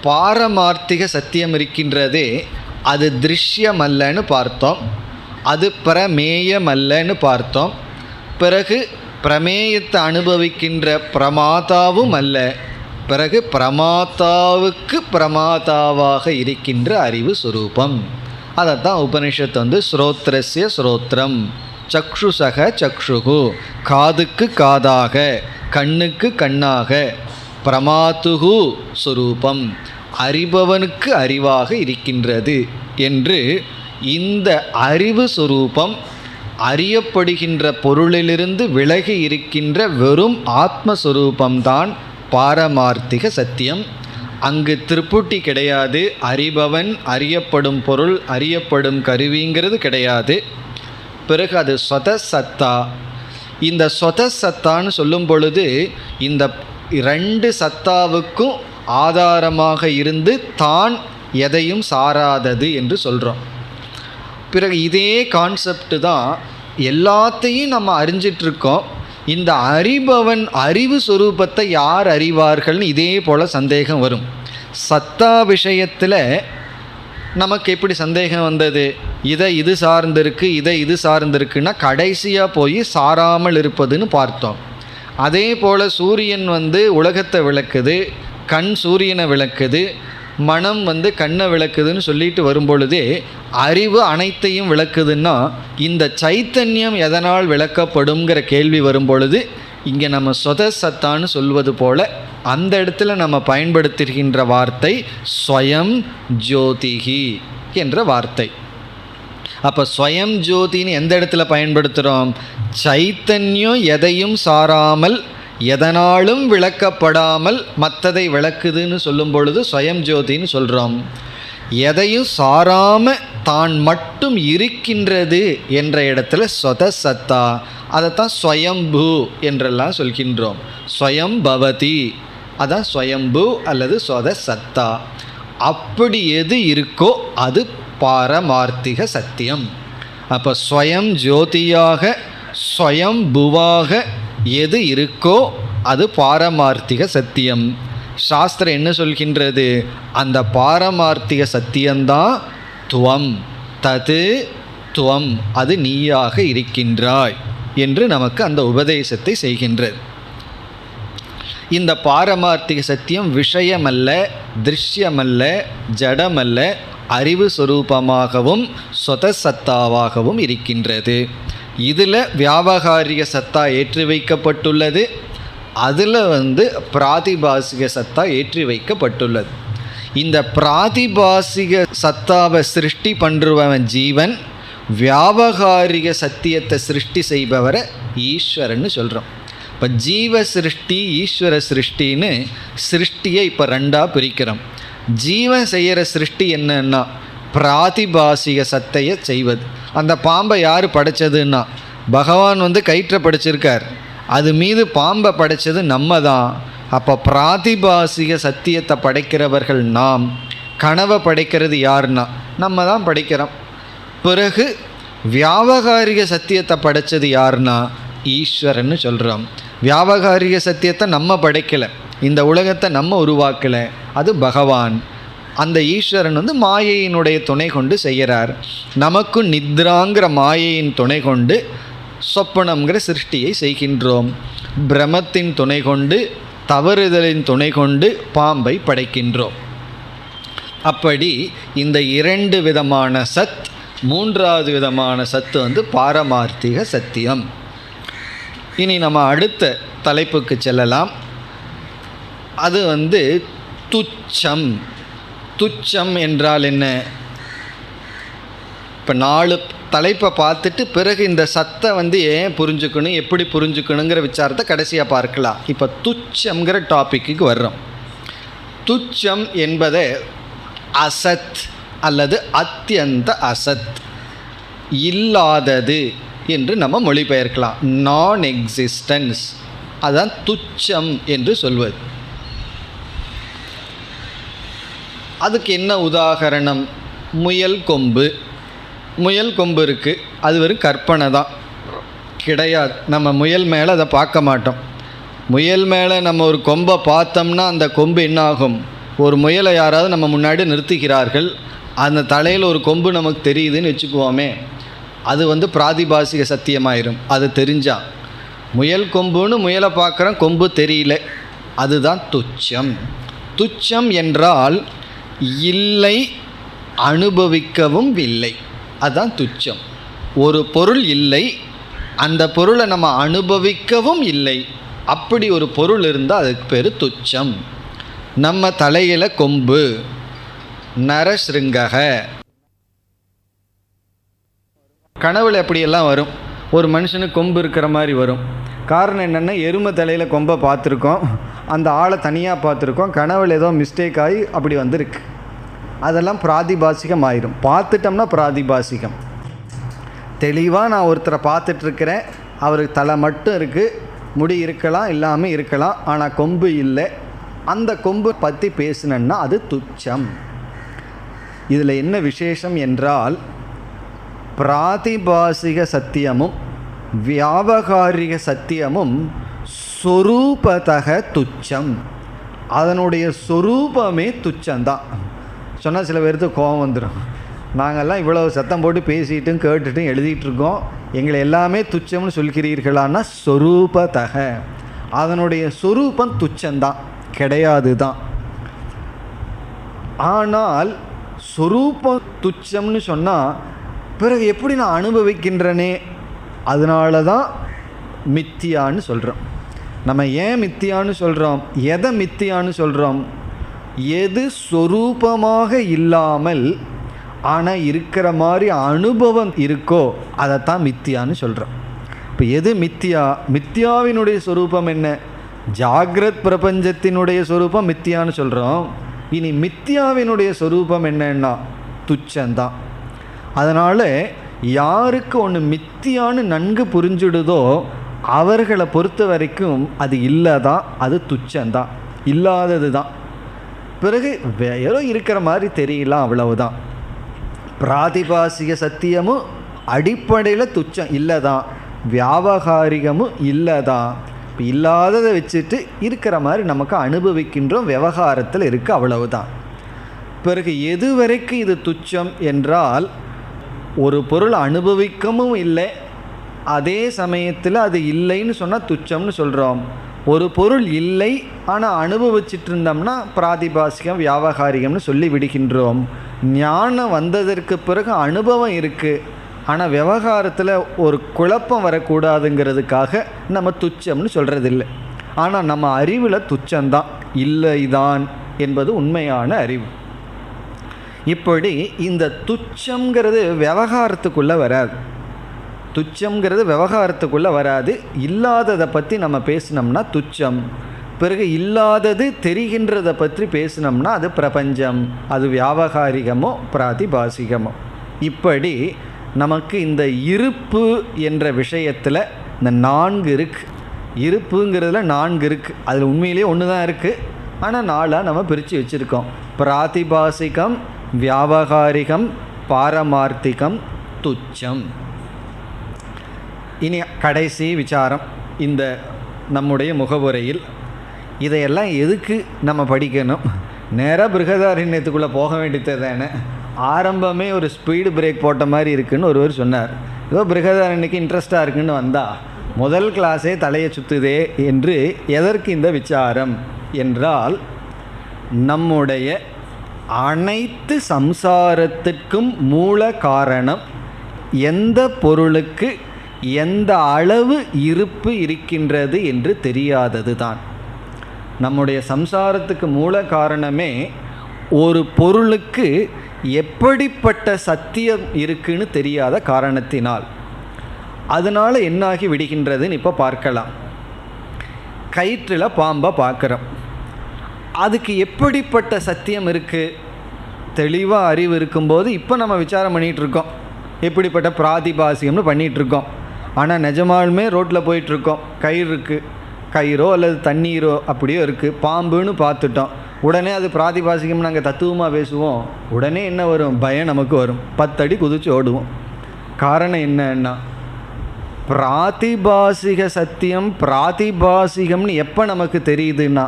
பாரமார்த்திக சத்தியம் இருக்கின்றதே அது திருஷ்யமல்லன்னு பார்த்தோம், அது பிரமேயமல்லன்னு பார்த்தோம். பிறகு பிரமேயத்தை அனுபவிக்கின்ற பிரமாதாவும் அல்ல. பிறகு பிரமாதாவுக்கு பிரமாதாவாக இருக்கின்ற அறிவு சுரூபம். அதைத்தான் உபனிஷத்து ஸ்ரோத்ரஸ்ய ஸ்ரோத்ரம், சக்ஷுசக சக்ஷுகு, காதுக்கு காதாக, கண்ணுக்கு கண்ணாக, பிரமாத்துகு சுரூபம், அறிபவனுக்கு அறிவாக இருக்கின்றது என்று இந்த அறிவு சொரூபம் அறியப்படுகின்ற பொருளிலிருந்து விலகி இருக்கின்ற வெறும் ஆத்மஸ்வரூபம்தான் பாரமார்த்திக சத்தியம். அங்கு திருப்புட்டி கிடையாது. அறிபவன், அறியப்படும் பொருள், அறியப்படும் கருவிங்கிறது கிடையாது. பிறகு அது ஸ்வதசத்தா. இந்த ஸ்வதசத்தான்னு சொல்லும் பொழுது இந்த இரண்டு சத்தாவுக்கும் ஆதாரமாக இருந்து தான் எதையும் சாராதது என்று சொல்கிறோம். பிறகு இதே கான்செப்டு தான் எல்லாத்தையும் நம்ம அறிஞ்சிட்ருக்கோம். இந்த அறிபவன் அறிவு சொரூபத்தை யார் அறிவார்கள்னு இதே போல் சந்தேகம் வரும். சத்தா விஷயத்தில் நமக்கு எப்படி சந்தேகம் வந்தது? இதை இது சார்ந்திருக்கு, இதை இது சார்ந்திருக்குன்னா கடைசியாக போய் சாராமல் இருப்பதுன்னு பார்த்தோம். அதே போல் சூரியன் உலகத்தை விளக்குது, கண் சூரியனை விளக்குது, மனம் கண்ணை விளக்குதுன்னு சொல்லிட்டு வரும்பொழுதே அறிவு அனைத்தையும் விளக்குதுன்னா இந்த சைத்தன்யம் எதனால் விளக்கப்படுங்கிற கேள்வி வரும்பொழுது இங்கே நம்ம ஸ்வதசத்தான்னு சொல்வது போல் அந்த இடத்துல நம்ம பயன்படுத்துகின்ற வார்த்தை ஸ்வயம் ஜோதிஹி என்ற வார்த்தை. அப்போ ஸ்வயம் ஜோதின்னு எந்த இடத்துல பயன்படுத்துகிறோம்? சைத்தன்யம் எதையும் சாராமல் எதனாலும் விளக்கப்படாமல் மற்றதை விளக்குதுன்னு சொல்லும் பொழுது ஸ்வயம் ஜோதின்னு சொல்கிறோம். எதையும் சாராமல் தான் மட்டும் இருக்கின்றது என்ற இடத்துல ஸ்வதசத்தா, அதைத்தான் ஸ்வயம்பூ என்றெல்லாம் சொல்கின்றோம். ஸ்வயம் பவதி, அதான் ஸ்வயம்பூ அல்லது ஸ்வதசத்தா. அப்படி எது இருக்கோ அது பாரமார்த்திக சத்தியம். அப்போ ஸ்வயம் ஜோதியாக ஸ்வயம்புவாக எது இருக்கோ அது பாரமார்த்திக சத்தியம். சாஸ்திரம் என்ன சொல்கின்றது? அந்த பாரமார்த்திக சத்தியம்தான் துவம், தது துவம், அது நீயாக இருக்கின்றாய் என்று நமக்கு அந்த உபதேசத்தை செய்கின்றது. இந்த பாரமார்த்திக சத்தியம் விஷயமல்ல, திருஷ்யமல்ல, ஜடமல்ல, அறிவு சொரூபமாகவும் ஸ்வதசத்தாவாகவும் இருக்கின்றது. இதில் வியாபகாரிக சத்தா ஏற்றி வைக்கப்பட்டுள்ளது, அதில் பிராதிபாசிக சத்தா ஏற்றி வைக்கப்பட்டுள்ளது. இந்த பிராதிபாசிக சத்தாவை சிருஷ்டி பண்ணுறவன் ஜீவன், வியாபகாரிக சத்தியத்தை சிருஷ்டி செய்பவரை ஈஸ்வரன்னு சொல்கிறோம். இப்போ ஜீவ சிருஷ்டி, ஈஸ்வர சிருஷ்டின்னு சிருஷ்டியை இப்போ ரெண்டாக பிரிக்கிறோம். ஜீவன் செய்கிற சிருஷ்டி என்னன்னா பிராதிபாசிக சத்தையை செய்வது. அந்த பாம்பை யார் படைச்சதுன்னா பகவான் கயிற்றை படைச்சிருக்கார், அது மீது பாம்பை படைச்சது நம்ம தான். அப்போ பிராதிபாசிக சத்தியத்தை படைக்கிறவர்கள் நாம். கனவை படைக்கிறது யாருன்னா நம்ம தான் படைக்கிறோம். பிறகு வியாபகாரிக சத்தியத்தை படைச்சது யாருன்னா ஈஸ்வரன்னு சொல்கிறோம். வியாபகாரிக சத்தியத்தை நம்ம படைக்கலை, இந்த உலகத்தை நம்ம உருவாக்கலை, அது பகவான். அந்த ஈஸ்வரன் மாயையினுடைய துணை கொண்டு செய்கிறார். நமக்கும் நித்ராங்கிற மாயையின் துணை கொண்டு சொப்பனம்ங்கிற சிருஷ்டியை செய்கின்றோம். பிரமத்தின் துணை கொண்டு, தவறுதலின் துணை கொண்டு பாம்பை படைக்கின்றோம். அப்படி இந்த இரண்டு விதமான சத், மூன்றாவது விதமான சத்து பாரமார்த்திக சத்தியம். இனி நம்ம அடுத்த தலைப்புக்கு செல்லலாம். அது துச்சம். துச்சம் என்றால் என்ன? இப்போ 4 தலைப்பை பார்த்துட்டு பிறகு இந்த சத்தை ஏன் புரிஞ்சுக்கணும், எப்படி புரிஞ்சுக்கணுங்கிற விசாரத்தை கடைசியாக பார்க்கலாம். இப்போ துச்சம்ங்கிற டாப்பிக்கு வர்றோம். துச்சம் என்பதை அசத் அல்லது அத்தியந்த அசத், இல்லாதது என்று நம்ம மொழிபெயர்க்கலாம். நான் எக்ஸிஸ்டன்ஸ், அதுதான் துச்சம் என்று சொல்வது. அதுக்கு என்ன உதாகரணம்? முயல் கொம்பு. முயல் கொம்பு இருக்குது, அது வெறும் கற்பனை தான், கிடையாது. நம்ம முயல் மேலே அதை பார்க்க மாட்டோம். முயல் மேலே நம்ம ஒரு கொம்பை பார்த்தோம்னா அந்த கொம்பு என்ன ஆகும்? ஒரு முயலை யாராவது நம்ம முன்னாடி நிறுத்துகிறார்கள், அந்த தலையில் ஒரு கொம்பு நமக்கு தெரியுதுன்னு வச்சுக்குவோமே, அது பிராதிபாசிக சத்தியமாயிரும். அது தெரிஞ்சா முயல் கொம்புன்னு முயலை பார்க்குறோம், கொம்பு தெரியல, அதுதான் துச்சம். துச்சம் என்றால் இல்லை, அனுபவிக்கவும் இல்லை, அதுதான் துச்சம். ஒரு பொருள் இல்லை, அந்த பொருளை நம்ம அனுபவிக்கவும் இல்லை, அப்படி ஒரு பொருள் இருந்தால் அதுக்கு பேர் துச்சம். நம்ம தலையில் கொம்பு, நரசிருங்கக. கனவுல எப்படியெல்லாம் வரும், ஒரு மனுஷனுக்கு கொம்பு இருக்கிற மாதிரி வரும். காரணம் என்னென்னா, எருமை தலையில் கொம்பை பார்த்துருக்கோம், அந்த ஆளை தனியாக பார்த்துருக்கோம், கனவுல ஏதோ மிஸ்டேக் ஆகி அப்படி வந்திருக்கு. அதெல்லாம் பிராதிபாசிகம் ஆயிரும். பார்த்துட்டோம்னா பிராதிபாசிகம். தெளிவாக நான் ஒருத்தரை பார்த்துட்ருக்கிறேன், அவருக்கு தலை மட்டும் இருக்குது, முடி இருக்கலாம் இல்லாமல் இருக்கலாம், ஆனால் கொம்பு இல்லை, அந்த கொம்பு பற்றி பேசினேன்னா அது துச்சம். இதில் என்ன விசேஷம் என்றால், பிராதிபாசிக சத்தியமும் வியாபகாரிக சத்தியமும் சொரூபதக துச்சம். அதனுடைய சொரூபமே துச்சம்தான். சொன்னால் சில பேருக்கு கோபம் வந்துடும். நாங்கள்லாம் இவ்வளவு சத்தம் போட்டு பேசிட்டும் கேட்டுட்டும் எழுதிட்டுருக்கோம், எங்களை எல்லாமே துச்சம்னு சொல்கிறீர்களான்னா சொரூபதக, அதனுடைய சொரூபம் துச்சம்தான், கிடையாது தான். ஆனால் சொரூபம் துச்சம்னு சொன்னால் பிறகு எப்படி நான் அனுபவிக்கின்றனே, அதனால தான் மித்தியான்னு சொல்கிறோம். நம்ம ஏன் மித்தியான்னு சொல்கிறோம், எதை மித்தியான்னு சொல்கிறோம்? எது சொரூபமாக இல்லாமல் ஆனால் இருக்கிற மாதிரி அனுபவம் இருக்கோ அதைத்தான் மித்தியான்னு சொல்கிறோம். இப்போ எது மித்தியா? மித்தியாவினுடைய சொரூபம் என்ன? ஜாகிரத் பிரபஞ்சத்தினுடைய சொரூபம் மித்தியான்னு சொல்கிறோம். இனி மித்தியாவினுடைய சொரூபம் என்னன்னா துச்சந்தான். அதனால் யாருக்கு ஒன்று மித்தியான்னு நன்கு புரிஞ்சுடுதோ அவர்களை பொறுத்த வரைக்கும் அது இல்லை தான், அது துச்சந்தான், இல்லாதது தான். பிறகு வேறோ இருக்கிற மாதிரி தெரியலாம், அவ்வளவுதான். பிராதிபாசிக சத்தியமும் அடிப்படையில் துச்சம் இல்லை தான், வியாபகாரிகமும் இல்லை தான். இப்போ இல்லாததை வச்சுட்டு இருக்கிற மாதிரி நமக்கு அனுபவிக்கின்றோம், விவகாரத்தில் இருக்குது, அவ்வளவுதான். பிறகு எது வரைக்கும் இது துச்சம் என்றால், ஒரு பொருள் அனுபவிக்கவும் இல்லை, அதே சமயத்தில் அது இல்லைன்னு சொன்னால் துச்சம்னு சொல்கிறோம். ஒரு பொருள் இல்லை ஆனால் அனுபவிச்சுட்டு இருந்தோம்னா பிராதிபாசிகம் வியாபகாரிகம்னு சொல்லி விடுகின்றோம். ஞானம் வந்ததற்கு பிறகு அனுபவம் இருக்குது, ஆனால் விவகாரத்தில் ஒரு குழப்பம் வரக்கூடாதுங்கிறதுக்காக நம்ம துச்சம்னு சொல்கிறதில்லை. ஆனால் நம்ம அறிவில் துச்சம்தான், இல்லைதான் என்பது உண்மையான அறிவு. இப்படி இந்த துச்சம்ங்கிறது விவகாரத்துக்குள்ளே வராது. துச்சம்ங்கிறது விவகாரத்துக்குள்ளே வராது. இல்லாததை பற்றி நம்ம பேசினோம்னா துச்சம். பிறகு இல்லாதது தெரிகின்றதை பற்றி பேசினோம்னா அது பிரபஞ்சம், அது வியாபகாரிகமோ பிராதிபாசிகமோ. இப்படி நமக்கு இந்த இருப்பு என்ற விஷயத்தில் இந்த 4 இருக்குது. இருப்புங்கிறதுல 4 இருக்குது. அதில் உண்மையிலேயே ஒன்று தான் இருக்குது, ஆனால் 4 நம்ம பிரித்து வச்சுருக்கோம். பிராதிபாசிகம், வியாபகாரிகம், பாரமார்த்திகம், துச்சம். இனி கடைசி விசாரம் இந்த நம்முடைய முகவுரையில். இதையெல்லாம் எதுக்கு நம்ம படிக்கணும்? நேராக பிருகதாரண்யத்துக்குள்ளே போக வேண்டியது தானே. ஆரம்பமே ஒரு ஸ்பீடு பிரேக் போட்ட மாதிரி இருக்குதுன்னு ஒருவர் சொன்னார். ஏதோ பிருகதாரண்யக்கு இன்ட்ரெஸ்டாக இருக்குன்னு வந்தால் முதல் கிளாஸே தலையை சுற்றுதே என்று. எதற்கு இந்த விசாரம் என்றால், நம்முடைய அனைத்து சம்சாரத்திற்கும் மூல காரணம் எந்த பொருளுக்கு எந்த அளவு இருப்பு இருக்கின்றது என்று தெரியாதது தான். நம்முடைய சம்சாரத்துக்கு மூல காரணமே ஒரு பொருளுக்கு எப்படிப்பட்ட சத்தியம் இருக்குன்னு தெரியாத காரணத்தினால். அதனால் என்னாகி விடுகின்றதுன்னு இப்போ பார்க்கலாம். கயிற்றில் பாம்பை பார்க்குறோம், அதுக்கு எப்படிப்பட்ட சத்தியம் இருக்குது? தெளிவாக அறிவு இருக்கும்போது இப்போ நம்ம விசாரம் பண்ணிகிட்ருக்கோம், எப்படிப்பட்ட பிராதிபாசிகம்னு பண்ணிகிட்ருக்கோம். ஆனால் நிஜமாலுமே ரோட்டில் போயிட்டுருக்கோம், கயிறு இருக்குது, கயிறோ அல்லது தண்ணீரோ அப்படியோ இருக்குது, பாம்புன்னு பார்த்துட்டோம். உடனே அது பிராதிபாசிகம் நாங்கள் தத்துவமாக பேசுவோம். உடனே என்ன வரும்? பயம் நமக்கு வரும், 10 அடி குதிச்சு ஓடுவோம். காரணம் என்னன்னா, பிராதிபாசிக சத்தியம் பிராதிபாசிகம்னு எப்போ நமக்கு தெரியுதுன்னா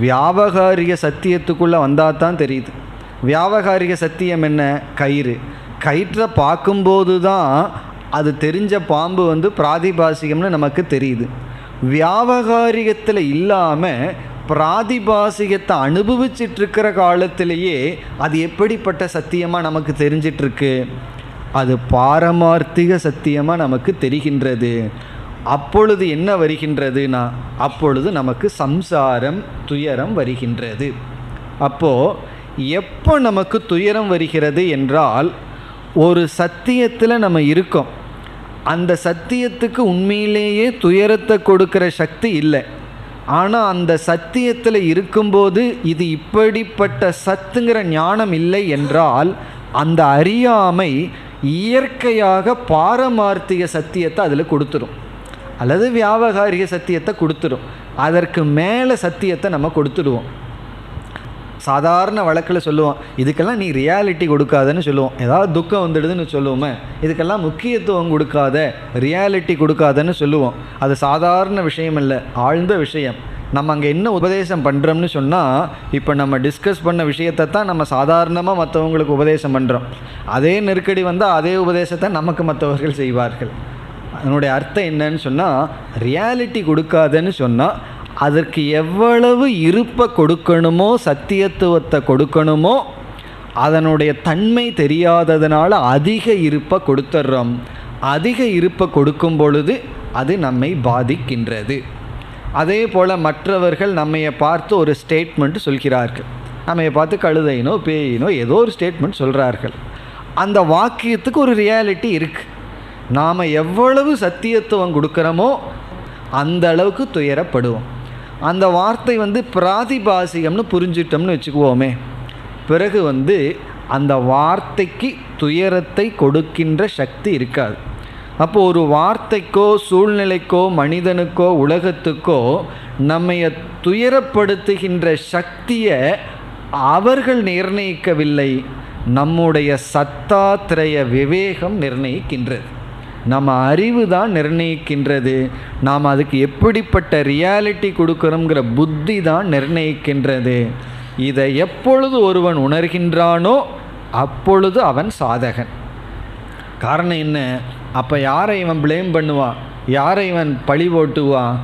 வியாபகாரிக சத்தியத்துக்குள்ளே வந்தால் தான் தெரியுது. வியாபகாரிக சத்தியம் என்ன? கயிறு. கயிற்றை பார்க்கும்போது தான் அது தெரிஞ்ச பாம்பு பிராதிபாசிகம்னு நமக்கு தெரியுது. வியாபகாரிகத்தில் இல்லாமல் பிராதிபாசிகத்தை அனுபவிச்சிட்ருக்கிற காலத்திலேயே அது எப்படிப்பட்ட சத்தியமாக நமக்கு தெரிஞ்சிட்ருக்கு? அது பாரமார்த்திக சத்தியமாக நமக்கு தெரிகின்றது. அப்பொழுது என்ன வருகின்றதுனா, அப்பொழுது நமக்கு சம்சாரம் துயரம் வருகின்றது. அப்போது எப்போ நமக்கு துயரம் வருகிறது என்றால், ஒரு சத்தியத்தில் நம்ம இருக்கோம், அந்த சத்தியத்துக்கு உண்மையிலேயே துயரத்தை கொடுக்குற சக்தி இல்லை. ஆனால் அந்த சத்தியத்தில் இருக்கும்போது இது இப்படிப்பட்ட சத்துங்கிற ஞானம் இல்லை என்றால், அந்த அறியாமை இயற்கையாக பாரமார்த்திக சத்தியத்தை அதில் கொடுத்துரும், அல்லது வியாபகாரிக சத்தியத்தை கொடுத்துரும். அதற்கு மேலே சத்தியத்தை நம்ம கொடுத்துடுவோம். சாதாரண வழக்கில் சொல்லுவோம், இதுக்கெல்லாம் நீ ரியாலிட்டி கொடுக்காதன்னு சொல்லுவோம். ஏதாவது துக்கம் வந்துடுதுன்னு சொல்லுவோமே, இதுக்கெல்லாம் முக்கியத்துவம் கொடுக்காத, ரியாலிட்டி கொடுக்காதன்னு சொல்லுவோம். அது சாதாரண விஷயம் இல்லை, ஆழ்ந்த விஷயம். நம்ம அங்கே என்ன உபதேசம் பண்ணுறோம்னு சொன்னால், இப்போ நம்ம டிஸ்கஸ் பண்ண விஷயத்தை தான் நம்ம சாதாரணமாக மற்றவங்களுக்கு உபதேசம் பண்ணுறோம். அதே நெருக்கடி வந்தால் அதே உபதேசத்தை நமக்கு மற்றவர்கள் செய்வார்கள். அதனுடைய அர்த்தம் என்னன்னு சொன்னால், ரியாலிட்டி கொடுக்காதன்னு சொன்னால் அதற்கு எவ்வளவு இருப்பை கொடுக்கணுமோ, சத்தியத்துவத்தை கொடுக்கணுமோ, அதனுடைய தன்மை தெரியாததுனால அதிக இருப்பை கொடுத்துட்றோம். அதிக இருப்பை கொடுக்கும் பொழுது அது நம்மை பாதிக்கின்றது. அதே போல் மற்றவர்கள் நம்மையை பார்த்து ஒரு ஸ்டேட்மெண்ட் சொல்கிறார்கள், நம்மையை பார்த்து கழுதையினோ பேயினோ ஏதோ ஒரு ஸ்டேட்மெண்ட் சொல்கிறார்கள். அந்த வாக்கியத்துக்கு ஒரு ரியாலிட்டி இருக்குது. நாம் எவ்வளவு சத்தியத்துவம் கொடுக்குறோமோ அந்த அளவுக்கு துயரப்படுவோம். அந்த வார்த்தை பிராதிபாசிகம்னு புரிஞ்சிட்டோம்னு வச்சுக்குவோமே, பிறகு அந்த வார்த்தைக்கு துயரத்தை கொடுக்கின்ற சக்தி இருக்காது. அப்போது ஒரு வார்த்தைக்கோ சூழ்நிலைக்கோ மனிதனுக்கோ உலகத்துக்கோ நம்மைய துயரப்படுத்துகின்ற சக்தியை அவர்கள் நிர்ணயிக்கவில்லை, நம்முடைய சத்தாத்திரய விவேகம் நிர்ணயிக்கின்றது. நம்ம அறிவு தான் நிர்ணயிக்கின்றது. நாம் அதுக்கு எப்படிப்பட்ட ரியாலிட்டி கொடுக்குறோங்கிற புத்தி தான் நிர்ணயிக்கின்றது. இதை எப்பொழுது ஒருவன் உணர்கின்றானோ அப்பொழுது அவன் சாதகன். காரணம் என்ன? அப்போ யாரை இவன் ப்ளேம் பண்ணுவான், யாரை இவன் பழி போட்டுவான்?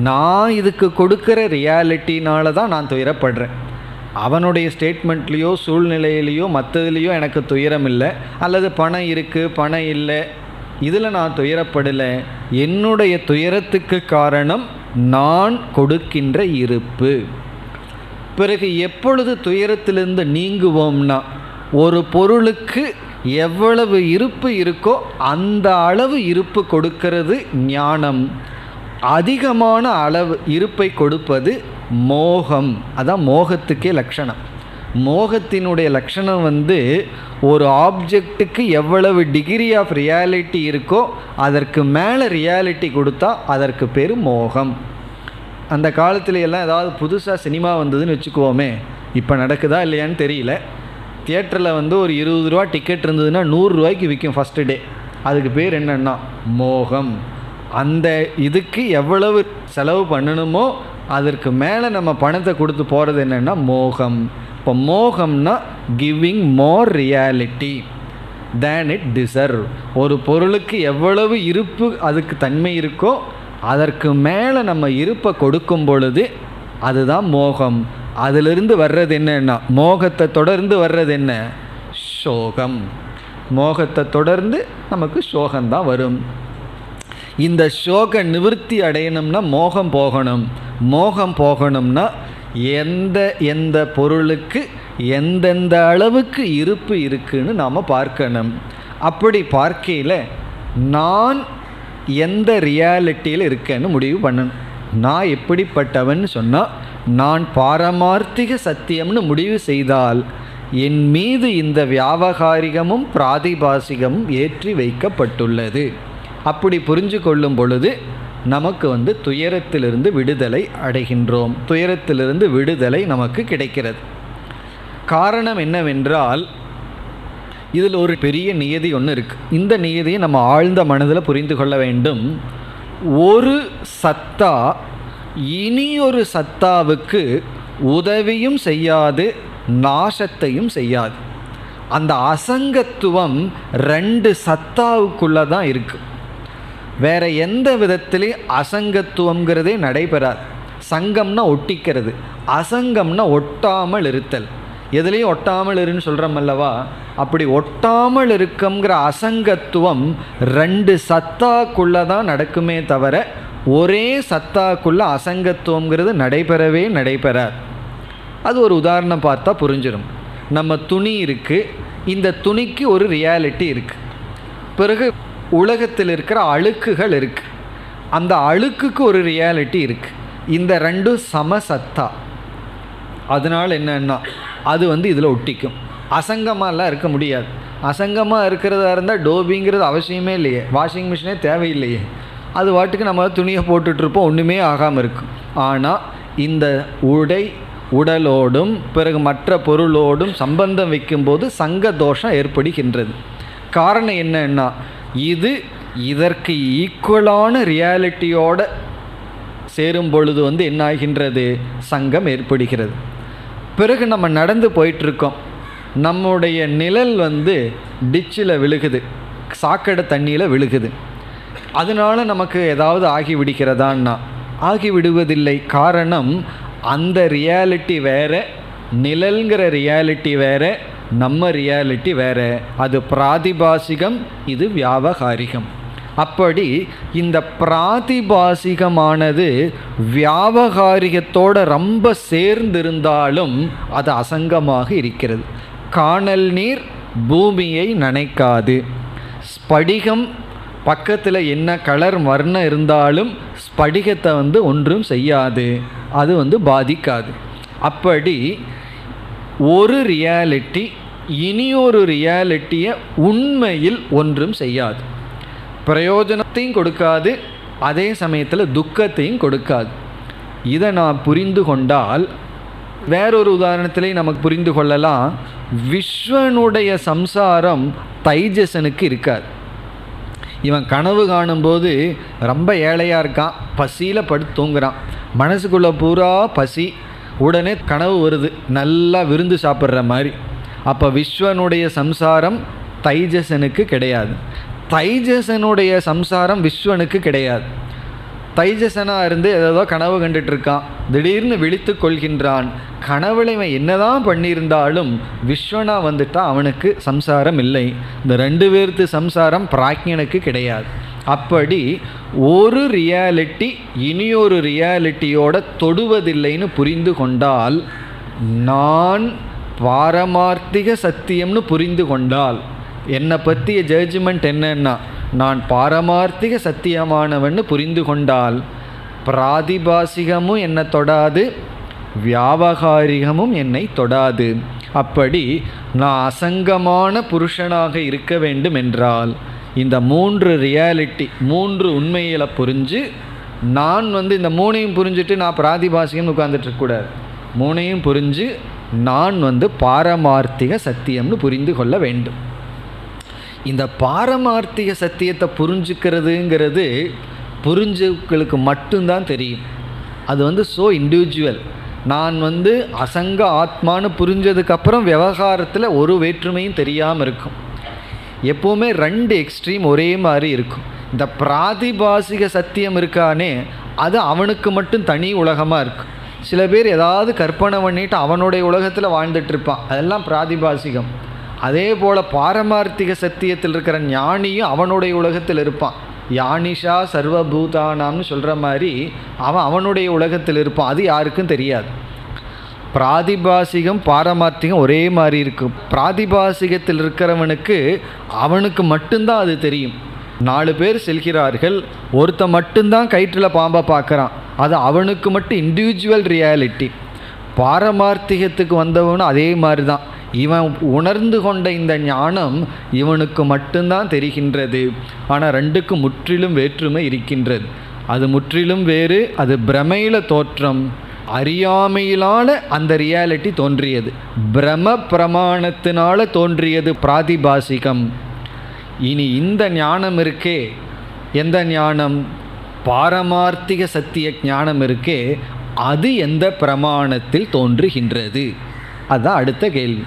நான் இதுக்கு கொடுக்குற ரியாலிட்டினால தான் நான் துயரப்படுறேன். அவனுடைய ஸ்டேட்மெண்ட்லேயோ சூழ்நிலையிலையோ மற்றதுலேயோ எனக்கு துயரம் இல்லை, அல்லது பணம் இருக்குது பணம் இல்லை, இதில் நான் துயரப்படலை. என்னுடைய துயரத்துக்கு காரணம் நான் கொடுக்கின்ற இருப்பு. பிறகு எப்பொழுது துயரத்திலிருந்து நீங்குவோம்னா, ஒரு பொருளுக்கு எவ்வளவு இருப்பு இருக்கோ அந்த அளவு இருப்பு கொடுக்கிறது ஞானம். அதிகமான அளவு இருப்பை கொடுப்பது மோகம். அதான் மோகத்துக்கே லட்சணம். மோகத்தினுடைய லட்சணம் ஒரு ஆப்ஜெக்ட்டுக்கு எவ்வளவு டிகிரி ஆஃப் ரியாலிட்டி இருக்கோ அதற்கு மேலே ரியாலிட்டி கொடுத்தா அதற்கு பேர் மோகம். அந்த காலத்துல எல்லாம் ஏதாவது புதுசாக சினிமா வந்ததுன்னு வச்சுக்குவோமே, இப்போ நடக்குதா இல்லையான்னு தெரியல. தியேட்டரில் ஒரு 20 ரூபா டிக்கெட் இருந்ததுன்னா 100 ரூபாய்க்கு விற்கும் ஃபஸ்ட்டு டே. அதுக்கு பேர் என்னென்னா மோகம். அந்த இதுக்கு எவ்வளவு செலவு பண்ணணுமோ அதற்கு மேலே நம்ம பணத்தை கொடுத்து போகிறது என்னென்னா மோகம். இப்போ மோகம்னா giving more reality than it deserve. ஒரு பொருளுக்கு எவ்வளவு இருப்பு அதுக்கு தன்மை இருக்கோ அதற்கு மேலே நம்ம இருப்பை கொடுக்கும் பொழுது அதுதான் மோகம். அதிலிருந்து வர்றது என்னன்னா, மோகத்தை தொடர்ந்து வர்றது என்ன? சோகம். மோகத்தை தொடர்ந்து நமக்கு சோகம்தான் வரும். இந்த சோக நிவர்த்தி அடையணும்னா மோகம் போகணும். மோகம் போகணும்னா எந்த பொருளுக்கு எந்தெந்த அளவுக்கு இருப்பு இருக்குன்னு நாம் பார்க்கணும். அப்படி பார்க்கையில் நான் எந்த ரியாலிட்டியில் இருக்கேன்னு முடிவு பண்ணணும். நான் எப்படிப்பட்டவன் சொன்னால், நான் பாரமார்த்திக சத்தியம்னு முடிவு செய்தால் என் மீது இந்த வியாபகாரிகமும் பிராதிபாசிகமும் ஏற்றி வைக்கப்பட்டுள்ளது. அப்படி புரிஞ்சு கொள்ளும் பொழுது நமக்கு துயரத்திலிருந்து விடுதலை அடைகின்றோம். துயரத்திலிருந்து விடுதலை நமக்கு கிடைக்கிறது. காரணம் என்னவென்றால், இதில் ஒரு பெரிய நியதி ஒன்று இருக்குது. இந்த நியதியை நம்ம ஆழ்ந்த மனதில் புரிந்து கொள்ள வேண்டும். ஒரு சத்தா இனியொரு சத்தாவுக்கு உதவியும் செய்யாது, நாசத்தையும் செய்யாது. அந்த அசங்கத்துவம் 2 சத்தாவுக்குள்ளே தான் இருக்குது. வேறு எந்த விதத்திலையும் அசங்கத்துவங்கிறதே நடைபெறாது. சங்கம்னா ஒட்டிக்கிறது, அசங்கம்னா ஒட்டாமல் இருத்தல். எதுலேயும் ஒட்டாமல் இருன்னு சொல்கிறோம் அல்லவா, அப்படி ஒட்டாமல் இருக்குங்கிற அசங்கத்துவம் 2 சத்தாக்குள்ளே தான் நடக்குமே தவிர ஒரே சத்தாக்குள்ளே அசங்கத்துவங்கிறது நடைபெறவே நடைபெறாது. அது ஒரு உதாரணம் பார்த்தா புரிஞ்சிடும். நம்ம துணி இருக்குது, இந்த துணிக்கு ஒரு ரியாலிட்டி இருக்குது. பிறகு உலகத்தில் இருக்கிற அழுக்குகள் இருக்குது, அந்த அழுக்குக்கு ஒரு ரியாலிட்டி இருக்குது. இந்த ரெண்டும் சமசத்தா. அதனால் என்னன்னா அது இதில் ஒட்டிக்கும். அசங்கமாலாம் இருக்க முடியாது. அசங்கமாக இருக்கிறதா இருந்தால் டோபிங்கிறது அவசியமே இல்லையே, வாஷிங் மிஷினே தேவையில்லையே, அது வாட்டுக்கு நம்ம துணியை போட்டுட்ருப்போம், ஒன்றுமே ஆகாமல் இருக்கும். ஆனால் இந்த உடலோடும் பிறகு மற்ற பொருளோடும் சம்பந்தம் வைக்கும்போது சங்க தோஷம் ஏற்படுகின்றது. காரணம் என்னன்னா இது இதற்கு ஈக்குவலான ரியாலிட்டியோடு சேரும் பொழுது என்ன ஆகின்றது, சங்கம் ஏற்படுகிறது. பிறகு நம்ம நடந்து போயிட்டுருக்கோம், நம்முடைய நிழல் டிச்சில் விழுகுது, சாக்கடை தண்ணியில் விழுகுது. அதனால் நமக்கு ஏதாவது ஆகிவிடுகிறதான்னா ஆகிவிடுவதில்லை. காரணம் அந்த ரியாலிட்டி வேறு, நிழல்கிற ரியாலிட்டி வேறு, நம்ம ரியாலிட்டி வேறு. அது பிராதிபாசிகம், இது வியாவகாரிகம். அப்படி இந்த பிராதிபாசிகமானது வியாவகாரிகத்தோடு ரொம்ப சேர்ந்திருந்தாலும் அது அசங்கமாக இருக்கிறது. காணல் நீர் பூமியை நனைக்காது. ஸ்படிகம் பக்கத்தில் என்ன கலர் வர்ணம் இருந்தாலும் ஸ்படிகத்தை ஒன்றும் செய்யாது, அது பாதிக்காது. அப்படி ஒரு ரியாலிட்டி இனியொரு ரியாலிட்டியை உண்மையில் ஒன்றும் செய்யாது, பிரயோஜனத்தையும் கொடுக்காது, அதே சமயத்தில் துக்கத்தையும் கொடுக்காது. இதை நான் புரிந்து கொண்டால் வேறொரு உதாரணத்திலே நமக்கு புரிந்து கொள்ளலாம். விஸ்வனுடைய சம்சாரம் தைஜசனுக்கு இருக்காது. இவன் கனவு காணும்போது ரொம்ப ஏழையாக இருக்கான், பசியில் படுத்து தூங்குறான், மனசுக்குள்ளே பூரா பசி, உடனே கனவு வருது நல்லா விருந்து சாப்பிட்ற மாதிரி. அப்போ விஸ்வனுடைய சம்சாரம் தைஜசனுக்கு கிடையாது, தைஜசனுடைய சம்சாரம் விஸ்வனுக்கு கிடையாது. தைஜசனாக இருந்து ஏதோ கனவு கண்டுட்ருக்கான், திடீர்னு விழித்து கொள்கின்றான். கனவுல இவன் என்னதான் பண்ணியிருந்தாலும் விஸ்வனா வந்துட்டால் அவனுக்கு சம்சாரம் இல்லை. இந்த ரெண்டு பேர்த்து சம்சாரம் பிராக்ஞனுக்கு கிடையாது. அப்படி ஒரு ரியாலிட்டி இனியொரு ரியாலிட்டியோட தொடுவதில்லைன்னு புரிந்து கொண்டால், நான் பாரமார்த்திக சத்தியம்னு புரிந்து கொண்டால், என்னை பற்றிய ஜட்ஜ்மெண்ட் என்னன்னா நான் பாரமார்த்திக சத்தியமானவன்னு புரிந்து கொண்டால் பிராதிபாசிகமும் என்னை தொடாது, வியாவகாரிகமும் என்னை தொடாது. அப்படி நான் அசங்கமான புருஷனாக இருக்க வேண்டும் என்றால் இந்த மூன்று ரியாலிட்டி, மூன்று உண்மைகளை புரிஞ்சு, நான் இந்த மூணையும் புரிஞ்சுட்டு நான் பிராதிபாசிகம்னு உட்கார்ந்துட்டுருக்கக்கூடாது. மூணையும் புரிஞ்சு நான் பாரமார்த்திக சத்தியம்னு புரிந்து கொள்ள வேண்டும். இந்த பாரமார்த்திக சத்தியத்தை புரிஞ்சுக்கிறதுங்கிறது புரிஞ்சுக்களுக்கு மட்டும்தான் தெரியும். அது ஸோ இண்டிவிஜுவல். நான் அசங்க ஆத்மானு புரிஞ்சதுக்கப்புறம் விவகாரத்தில் ஒரு வேற்றுமையும் தெரியாமல் இருக்கும். எப்போவுமே ரெண்டு எக்ஸ்ட்ரீம் ஒரே மாதிரி இருக்கும். இந்த பிராதிபாசிக சத்தியம் இருக்கானே அது அவனுக்கு மட்டும் தனி உலகமாக இருக்கும். சில பேர் ஏதாவது கற்பனை பண்ணிட்டு அவனுடைய உலகத்தில் வாழ்ந்துட்டு இருப்பான், அதெல்லாம் பிராதிபாசிகம். அதே போல் பாரமார்த்திக சத்தியத்தில் இருக்கிற ஞானியும் அவனுடைய உலகத்தில் இருப்பான். யானிஷா சர்வபூதானாம்னு சொல்கிற மாதிரி அவனுடைய உலகத்தில் இருப்பான், அது யாருக்கும் தெரியாது. பிராதிபாசிகம் பாரமார்த்திகம் ஒரே மாதிரி இருக்கும். பிராதிபாசிகத்தில் இருக்கிறவனுக்கு அவனுக்கு மட்டும்தான் அது தெரியும். 4 பேர் செல்கிறார்கள், ஒருத்த மட்டும்தான் கயிற்றில் பாம்பை பார்க்குறான், அது அவனுக்கு மட்டும் இண்டிவிஜுவல் ரியாலிட்டி. பாரமார்த்திகத்துக்கு வந்தவனும் அதே மாதிரி தான். இவன் உணர்ந்து கொண்ட இந்த ஞானம் இவனுக்கு மட்டும்தான் தெரிகின்றது. ஆனால் ரெண்டுக்கும் முற்றிலும் வேற்றுமை இருக்கின்றது. அது முற்றிலும் வேறு, அது பிரமையில் தோற்றம், அறியாமையிலான அந்த ரியாலிட்டி தோன்றியது, பிரம பிரமாணத்தினால தோன்றியது பிராதிபாசிகம். இனி இந்த ஞானம் இருக்கே, எந்த ஞானம்? பாரமார்த்திக சத்திய ஞானம் இருக்கே, அது எந்த பிரமாணத்தில் தோன்றுகின்றது? அதுதான் அடுத்த கேள்வி.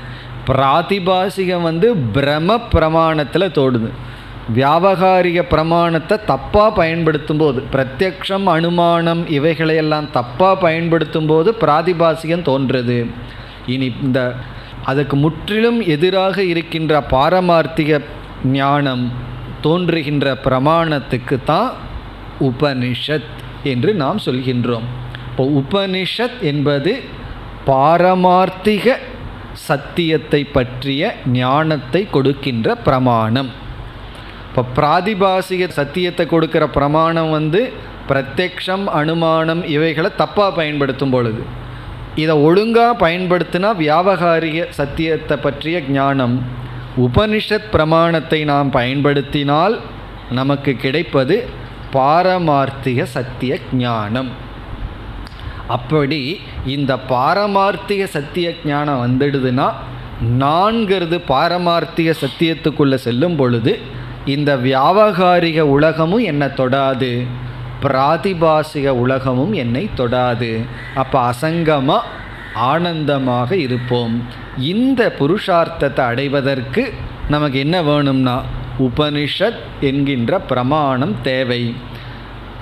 பிராதிபாசிகம் பிரம பிரமாணத்தில் தோடுது. வியாவகாரிக பிரமாணத்தை தப்பாக பயன்படுத்தும் போது, பிரத்யக்ஷம் அனுமானம் இவைகளையெல்லாம் தப்பாக பயன்படுத்தும் போது பிராதிபாசிகம் தோன்றுறது. இனி இந்த அதுக்கு முற்றிலும் எதிராக இருக்கின்ற பாரமார்த்திக ஞானம் தோன்றுகின்ற பிரமாணத்துக்கு தான் உபனிஷத் என்று நாம் சொல்கின்றோம். இப்போ உபனிஷத் என்பது பாரமார்த்திக சத்தியத்தை பற்றிய ஞானத்தை கொடுக்கின்ற பிரமாணம். இப்போ பிராதிபாசிக சத்தியத்தை கொடுக்கிற பிரமாணம் பிரத்யக்ஷம் அனுமானம் இவைகளை தப்பாக பயன்படுத்தும் பொழுது, இதை ஒழுங்காக பயன்படுத்தினா வியாவகாரிக சத்தியத்தை பற்றிய ஞானம். உபனிஷத் பிரமாணத்தை நாம் பயன்படுத்தினால் நமக்கு கிடைப்பது பாரமார்த்திக சத்திய ஞானம். அப்படி இந்த பாரமார்த்திக சத்திய ஞானம் வந்துடுதுன்னா, நான்கிறது பாரமார்த்திக சத்தியத்துக்குள்ளே செல்லும் பொழுது இந்த வியாவகாரிக உலகமும் என்னை தொடாது, பிராதிபாசிக உலகமும் என்னை தொடாது. அப்போ அசங்கமாக ஆனந்தமாக இருப்போம். இந்த புருஷார்த்தத்தை அடைவதற்கு நமக்கு என்ன வேணும்னா உபனிஷத் என்கின்ற பிரமாணம் தேவை.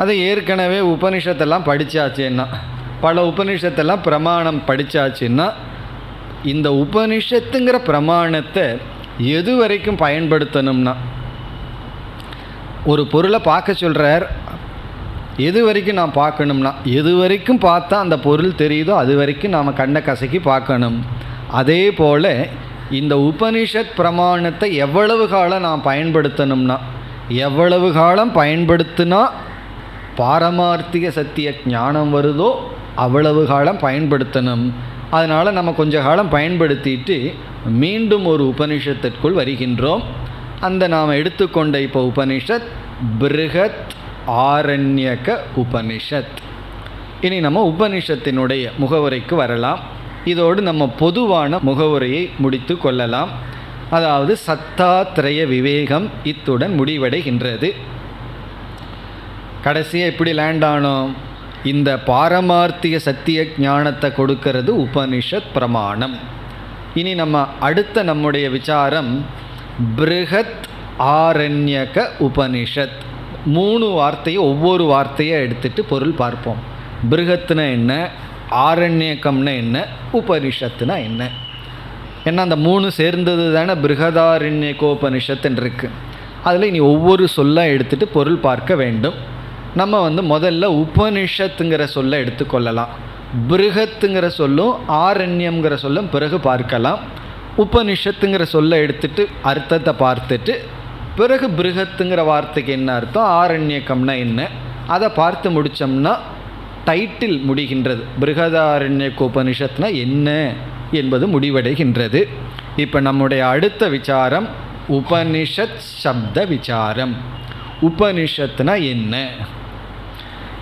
அதை ஏற்கனவே உபனிஷத்தெல்லாம் படித்தாச்சுன்னா, பல உபனிஷத்தெல்லாம் பிரமாணம் படித்தாச்சுன்னா, இந்த உபனிஷத்துங்கிற பிரமாணத்தை எது வரைக்கும் பயன்படுத்தணும்னா, ஒரு பொருளை பார்க்க சொல்கிறார், எது வரைக்கும் நான் பார்க்கணும்னா, எது வரைக்கும் பார்த்தா அந்த பொருள் தெரியுதோ அது வரைக்கும் நாம் கண்ணை கசக்கி பார்க்கணும். அதே போல் இந்த உபனிஷத் பிரமாணத்தை எவ்வளவு காலம் நாம் பயன்படுத்தணும்னா, எவ்வளவு காலம் பயன்படுத்தினா பாரமார்த்திக சத்திய ஞானம் வருதோ அவ்வளவு காலம் பயன்படுத்தணும். அதனால் நம்ம கொஞ்ச காலம் பயன்படுத்திட்டு மீண்டும் ஒரு உபனிஷத்திற்குள் வருகின்றோம். அந்த நாம் எடுத்துக்கொண்ட இப்போ உபனிஷத் பிருஹத் ஆரண்யக உபனிஷத். இனி நம்ம உபனிஷத்தினுடைய முகவுரைக்கு வரலாம். இதோடு நம்ம பொதுவான முகவுரையை முடித்து கொள்ளலாம். அதாவது சத்தாத்ரய விவேகம் இத்துடன் முடிவடைகின்றது. கடைசியாக எப்படி லேண்ட் ஆனோம்? இந்த பாரமார்த்திக சத்திய ஞானத்தை கொடுக்கிறது உபனிஷத் பிரமாணம். இனி நம்ம அடுத்த நம்முடைய விசாரம் பிருஹத் ஆரண்யக உபனிஷத். 3 வார்த்தையை ஒவ்வொரு வார்த்தையை எடுத்துட்டு பொருள் பார்ப்போம். பிருஹத்னா என்ன, ஆரண்யகம்னா என்ன, உபனிஷத்துனா என்ன. ஏன்னா அந்த 3 சேர்ந்தது தானே பிருஹதாரண்யகோபனிஷத்துன்னு இருக்குது. அதில் இனி ஒவ்வொரு சொல்ல எடுத்துகிட்டு பொருள் பார்க்க வேண்டும். நம்ம முதல்ல உபனிஷத்துங்கிற சொல்ல எடுத்துக்கொள்ளலாம். பிருஹத்துங்கிற சொல்லும் ஆரண்யம்ங்கிற சொல்லும் பிறகு பார்க்கலாம். உபனிஷத்துங்கிற சொல்ல எடுத்துட்டு அர்த்தத்தை பார்த்துட்டு பிறகு பிருஹத்துங்கிற வார்த்தைக்கு என்ன அர்த்தம், ஆரண்யகம்னா என்ன, அதை பார்த்து முடித்தோம்னா டைட்டில் முடிகின்றது. பிருஹதாரண்யக உபனிஷத்னா என்ன என்பது முடிவடைகின்றது. இப்போ நம்முடைய அடுத்த விசாரம் உபனிஷத் சப்த விசாரம். உபனிஷத்துனா என்ன?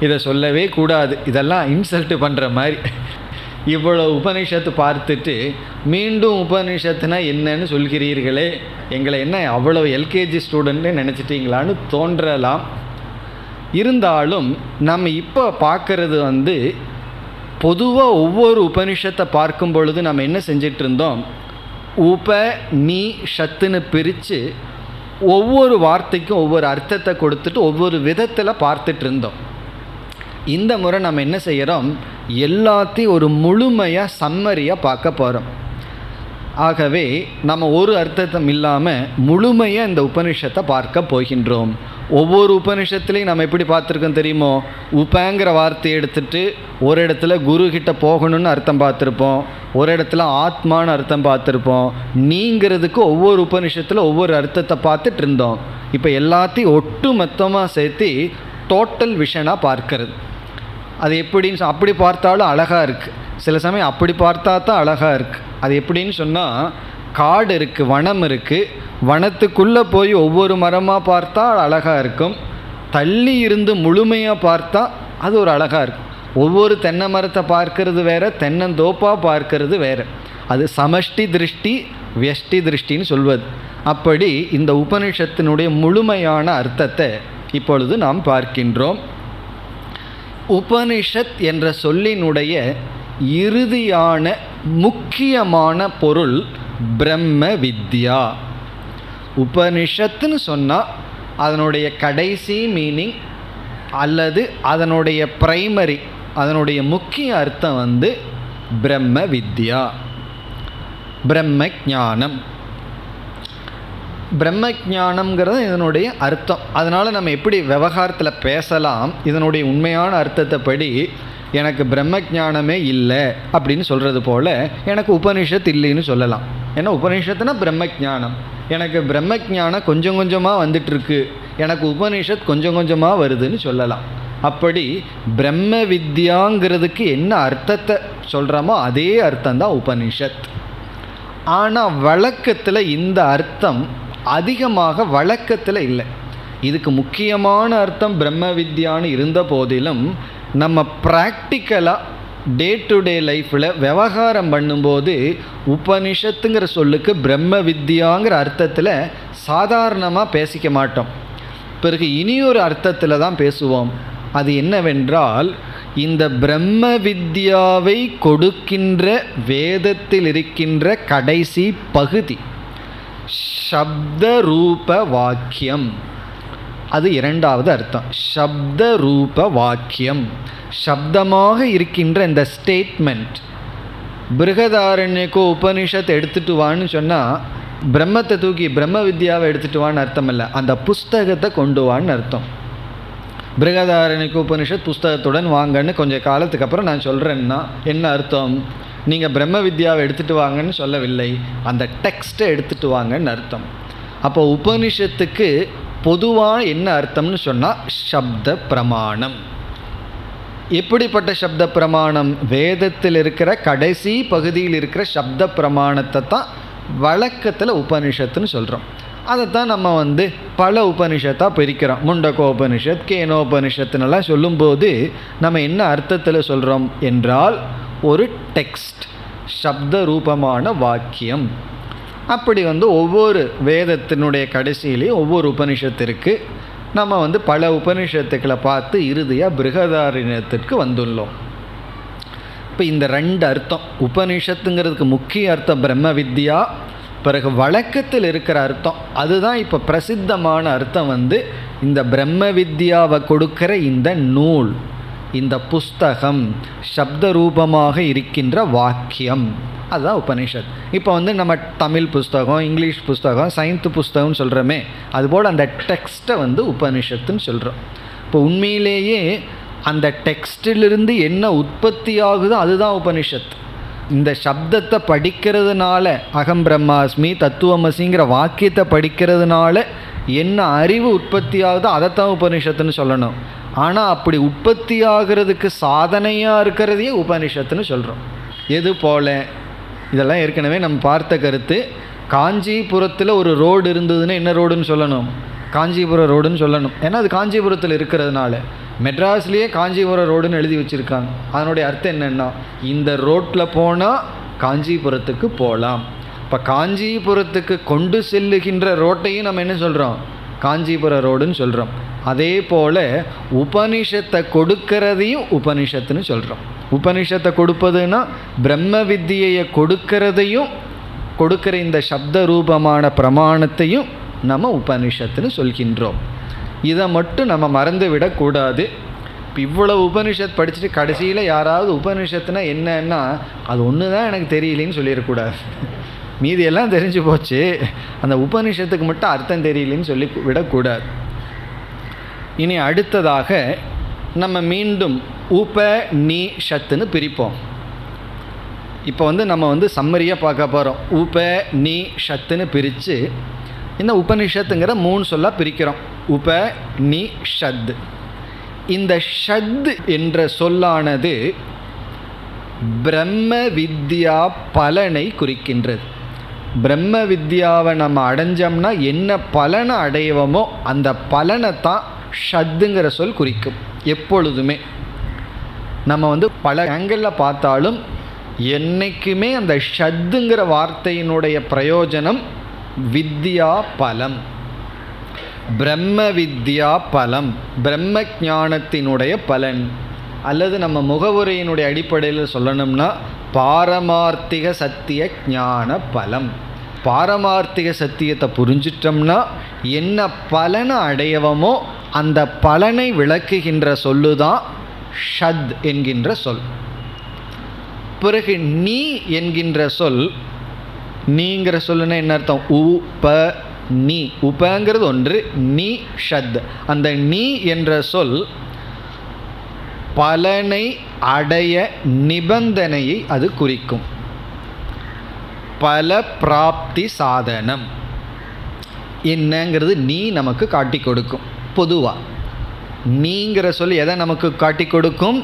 இதை சொல்லவே கூடாது, இதெல்லாம் இன்சல்ட் பண்ணுற மாதிரி. இவ்வளோ உபனிஷத்து பார்த்துட்டு மீண்டும் உபனிஷத்துனா என்னன்னு சொல்கிறீர்களே, எங்களை என்ன அவ்வளோ எல்கேஜி ஸ்டூடெண்ட்னு நினச்சிட்டிங்களான்னு தோன்றலாம். இருந்தாலும் நம்ம இப்போ பார்க்குறது பொதுவாக ஒவ்வொரு உபனிஷத்தை பார்க்கும் பொழுது நம்ம என்ன செஞ்சிட்டு இருந்தோம், உப நீ ஷத்துன்னு பிரித்து ஒவ்வொரு வார்த்தைக்கும் ஒவ்வொரு அர்த்தத்தை கொடுத்துட்டு ஒவ்வொரு விதத்தில் பார்த்துட்டு இருந்தோம். இந்த முறை நம்ம என்ன செய்கிறோம், எல்லாத்தையும் ஒரு முழுமையாக சம்மரியாக பார்க்க போகிறோம். ஆகவே நம்ம ஒரு அர்த்தம் இல்லாமல் முழுமையாக இந்த உபனிஷத்தை பார்க்க போகின்றோம். ஒவ்வொரு உபனிஷத்துலேயும் நம்ம எப்படி பார்த்துருக்கோம் தெரியுமோ, உபங்கிற வார்த்தையை எடுத்துகிட்டு ஒரு இடத்துல குரு கிட்ட போகணும்னு அர்த்தம் பார்த்துருப்போம், ஒரு இடத்துல ஆத்மான்னு அர்த்தம் பார்த்துருப்போம். நீங்கிறதுக்கு ஒவ்வொரு உபனிஷத்தில் ஒவ்வொரு அர்த்தத்தை பார்த்துட்டு இருந்தோம். இப்போ எல்லாத்தையும் ஒட்டு மொத்தமாக சேர்த்து டோட்டல் விஷனாக பார்க்கறது. அது எப்படின்னு அப்படி பார்த்தாலும் அழகாக இருக்குது, சில சமயம் அப்படி பார்த்தா தான் அழகாக இருக்குது. அது எப்படின்னு சொன்னால், காடு இருக்குது, வனம் இருக்குது, வனத்துக்குள்ளே போய் ஒவ்வொரு மரமாக பார்த்தா அழகாக இருக்கும், தள்ளி இருந்து முழுமையாக பார்த்தா அது ஒரு அழகாக இருக்கும். ஒவ்வொரு தென்னை மரத்தை பார்க்கறது வேறு, தென்னந்தோப்பாக பார்க்கறது வேறு. அது சமஷ்டி திருஷ்டி வியஷ்டி திருஷ்டின்னு சொல்வது. அப்படி இந்த உபனிஷத்தினுடைய முழுமையான அர்த்தத்தை இப்பொழுது நாம் பார்க்கின்றோம். உபனிஷத் என்ற சொல்லினுடைய இறுதியான முக்கியமான பொருள் பிரம்ம வித்யா. உபனிஷத்துன்னு சொன்னால் அதனுடைய கடைசி மீனிங் அல்லது அதனுடைய பிரைமரி, அதனுடைய முக்கிய அர்த்தம் பிரம்ம வித்யா, பிரம்ம ஞானம். பிரம்ம ஞானம்ங்கிறது இதனுடைய அர்த்தம். அதனால் நம்ம எப்படி விவகாரத்தில் பேசலாம், இதனுடைய உண்மையான அர்த்தத்தை படி எனக்கு பிரம்ம ஞானமே இல்லை அப்படின்னு சொல்கிறது போல் எனக்கு உபனிஷத் இல்லைன்னு சொல்லலாம். ஏன்னா உபனிஷத்துனா பிரம்ம ஞானம். எனக்கு பிரம்ம ஞானம் கொஞ்சம் கொஞ்சமாக வந்துட்டுருக்கு, எனக்கு உபனிஷத் கொஞ்சம் கொஞ்சமாக வருதுன்னு சொல்லலாம். அப்படி பிரம்ம வித்யாங்கிறதுக்கு என்ன அர்த்தத்தை சொல்கிறோமோ அதே அர்த்தம்தான் உபனிஷத். ஆனால் வழக்கத்தில் இந்த அர்த்தம் அதிகமாக வழக்கத்தில் இல்லை. இதுக்கு முக்கியமான அர்த்தம் பிரம்ம வித்யான்னு இருந்த போதிலும் நம்ம ப்ராக்டிக்கலாக டே டு டே லைஃப்பில் விவகாரம் பண்ணும்போது உபனிஷத்துங்கிற சொல்லுக்கு பிரம்ம வித்யாங்கிற அர்த்தத்தில் சாதாரணமாக பேசிக்க மாட்டோம். பிறகு இனியொரு அர்த்தத்தில் தான் பேசுவோம். அது என்னவென்றால், இந்த பிரம்ம வித்யாவை கொடுக்கின்ற வேதத்தில் இருக்கின்ற கடைசி பகுதி சப்த ரூப வாக்கியம். அது இரண்டாவது அர்த்தம். சப்த ரூப வாக்கியம், சப்தமாக இருக்கின்ற இந்த ஸ்டேட்மெண்ட். பிருகதாரண்யக்கோ உபனிஷத்தை எடுத்துட்டு வான்னு சொன்னால் பிரம்மத்தை தூக்கி பிரம்ம வித்யாவை எடுத்துட்டு வான்னு அர்த்தம் இல்லை, அந்த புஸ்தகத்தை கொண்டு வான்னு அர்த்தம். பிருகதாரண்யக்க உபனிஷத் புஸ்தகத்துடன் வாங்கன்னு கொஞ்சம் காலத்துக்கு அப்புறம் நான் சொல்கிறேன்னா என்ன அர்த்தம்? நீங்கள் பிரம்ம வித்யாவை எடுத்துகிட்டு வாங்கன்னு சொல்லவில்லை, அந்த டெக்ஸ்ட்டை எடுத்துகிட்டு வாங்கன்னு அர்த்தம். அப்போ உபனிஷத்துக்கு பொதுவாக என்ன அர்த்தம்னு சொன்னால் சப்த பிரமாணம். எப்படிப்பட்ட சப்த பிரமாணம்? வேதத்தில் இருக்கிற கடைசி பகுதியில் இருக்கிற சப்த பிரமாணத்தை தான் வழக்கத்தில் உபனிஷத்துன்னு சொல்கிறோம். அதைத்தான் நம்ம பல உபனிஷத்தாக பிரிக்கிறோம். முண்டகோபனிஷத், கேனோபனிஷத்துன்னெல்லாம் சொல்லும்போது நம்ம என்ன அர்த்தத்தில் சொல்கிறோம் என்றால் ஒரு டெக்ஸ்ட், சப்த ரூபமான வாக்கியம். அப்படி ஒவ்வொரு வேதத்தினுடைய கடைசியிலையும் ஒவ்வொரு உபனிஷத்து இருக்குது. நம்ம பல உபனிஷத்துக்களை பார்த்து இறுதியாக பிருகதாரண்யத்திற்கு வந்துள்ளோம். இப்போ இந்த ரெண்டு அர்த்தம், உபனிஷத்துங்கிறதுக்கு முக்கிய அர்த்தம் பிரம்ம வித்யா, பிறகு வழக்கத்தில் இருக்கிற அர்த்தம் அதுதான் இப்போ பிரசித்தமான அர்த்தம். இந்த பிரம்ம வித்யாவை கொடுக்கிற இந்த நூல், இந்த புஸ்தகம், சப்த ரூபமாக இருக்கின்ற வாக்கியம், அதுதான் உபனிஷத். இப்போ நம்ம தமிழ் புஸ்தகம், இங்கிலீஷ் புஸ்தகம், சயின்ஸ் புஸ்தகம்னு சொல்கிறோமே, அதுபோல் அந்த டெக்ஸ்ட்டை உபனிஷத்துன்னு சொல்கிறோம். இப்போ உண்மையிலேயே அந்த டெக்ஸ்டிலிருந்து என்ன உற்பத்தி ஆகுதோ அதுதான் உபனிஷத். இந்த சப்தத்தை படிக்கிறதுனால, அகம் பிரம்மாஸ்மி, தத்துவமசிங்கிற வாக்கியத்தை படிக்கிறதுனால என்ன அறிவு உற்பத்தி ஆகுதோ அதைத்தான் உபனிஷத்துன்னு சொல்லணும். ஆனால் அப்படி உற்பத்தி ஆகிறதுக்கு சாதனையாக இருக்கிறதையே உபனிஷத்துன்னு சொல்கிறோம். எது போல்? இதெல்லாம் ஏற்கனவே நம்ம பார்த்த கருத்து. காஞ்சிபுரத்தில் ஒரு ரோடு இருந்ததுன்னா என்ன ரோடுன்னு சொல்லணும்? காஞ்சிபுரம் ரோடுன்னு சொல்லணும். ஏன்னா அது காஞ்சிபுரத்தில் இருக்கிறதுனால. மெட்ராஸ்லேயே காஞ்சிபுரம் ரோடுன்னு எழுதி வச்சுருக்காங்க. அதனுடைய அர்த்தம் என்னென்னா, இந்த ரோட்டில் போனால் காஞ்சிபுரத்துக்கு போகலாம். இப்போ காஞ்சிபுரத்துக்கு கொண்டு செல்லுகின்ற ரோட்டையும் நம்ம என்ன சொல்கிறோம்? காஞ்சிபுரம் ரோடுன்னு சொல்கிறோம். அதே போல் உபனிஷத்தை கொடுக்கறதையும் உபனிஷத்துன்னு சொல்கிறோம். உபனிஷத்தை கொடுப்பதுன்னா பிரம்ம வித்தியை கொடுக்கறதையும், கொடுக்கிற இந்த சப்த ரூபமான பிரமாணத்தையும் நம்ம உபனிஷத்துன்னு சொல்கின்றோம். இதை மட்டும் நம்ம மறந்து விடக்கூடாது. இப்போ இவ்வளவு உபனிஷத் படிச்சுட்டு கடைசியில் யாராவது உபனிஷத்துனா என்னன்னா அது ஒன்று தான் எனக்கு தெரியலேன்னு சொல்லிடக்கூடாது. மீதியெல்லாம் தெரிஞ்சு போச்சு, அந்த உபனிஷத்துக்கு மட்டும் அர்த்தம் தெரியலேன்னு சொல்லி விடக்கூடாது. இனி அடுத்ததாக நம்ம மீண்டும் உபநிஷத்துன்னு பிரிப்போம். இப்போ நம்ம சம்மரியாக பார்க்க போகிறோம். உபநிஷத்துன்னு பிரித்து இந்த உபனிஷத்துங்கிற 3 சொல்லாக பிரிக்கிறோம். உபநிஷத். இந்த ஷத் என்ற சொல்லானது பிரம்ம வித்யா பலனை குறிக்கின்றது. பிரம்ம வித்யாவை நம்ம அடைஞ்சோம்னா என்ன பலனை அடைவோமோ அந்த பலனை தான் ஷத்துங்கிற சொல் குறிக்கும். எப்பொழுதுமே நம்ம பல ஆங்கிளில் பார்த்தாலும் என்றைக்குமே அந்த ஷத்துங்கிற வார்த்தையினுடைய பிரயோஜனம் வித்யா பலம், பிரம்ம வித்யா பலம், பிரம்ம ஞானத்தினுடைய பலன். அல்லது நம்ம முகவுரையினுடைய அடிப்படையில் சொல்லணும்னா பாரமார்த்திக சத்திய ஞான பலம். பாரமார்த்திக சத்தியத்தை புரிஞ்சிட்டோம்னா என்ன பலனை அடையவமோ அந்த பலனை விளக்குகின்ற சொல்லுதான் ஷத் என்கின்ற சொல். பிறகு நீ என்கின்ற சொல், நீங்கிற சொல்லுன்னா என்ன அர்த்தம்? உப நீ. உபங்கிறது ஒன்று, நீ ஷத். அந்த நீ என்ற சொல் பலனை அடைய நிபந்தனையை அது குறிக்கும். பல பிராப்தி சாதனம் என்னங்கிறது நீ நமக்கு காட்டி கொடுக்கும். பொதுவாக நீங்கிற சொல்லி எதை நமக்கு காட்டி கொடுக்கும்?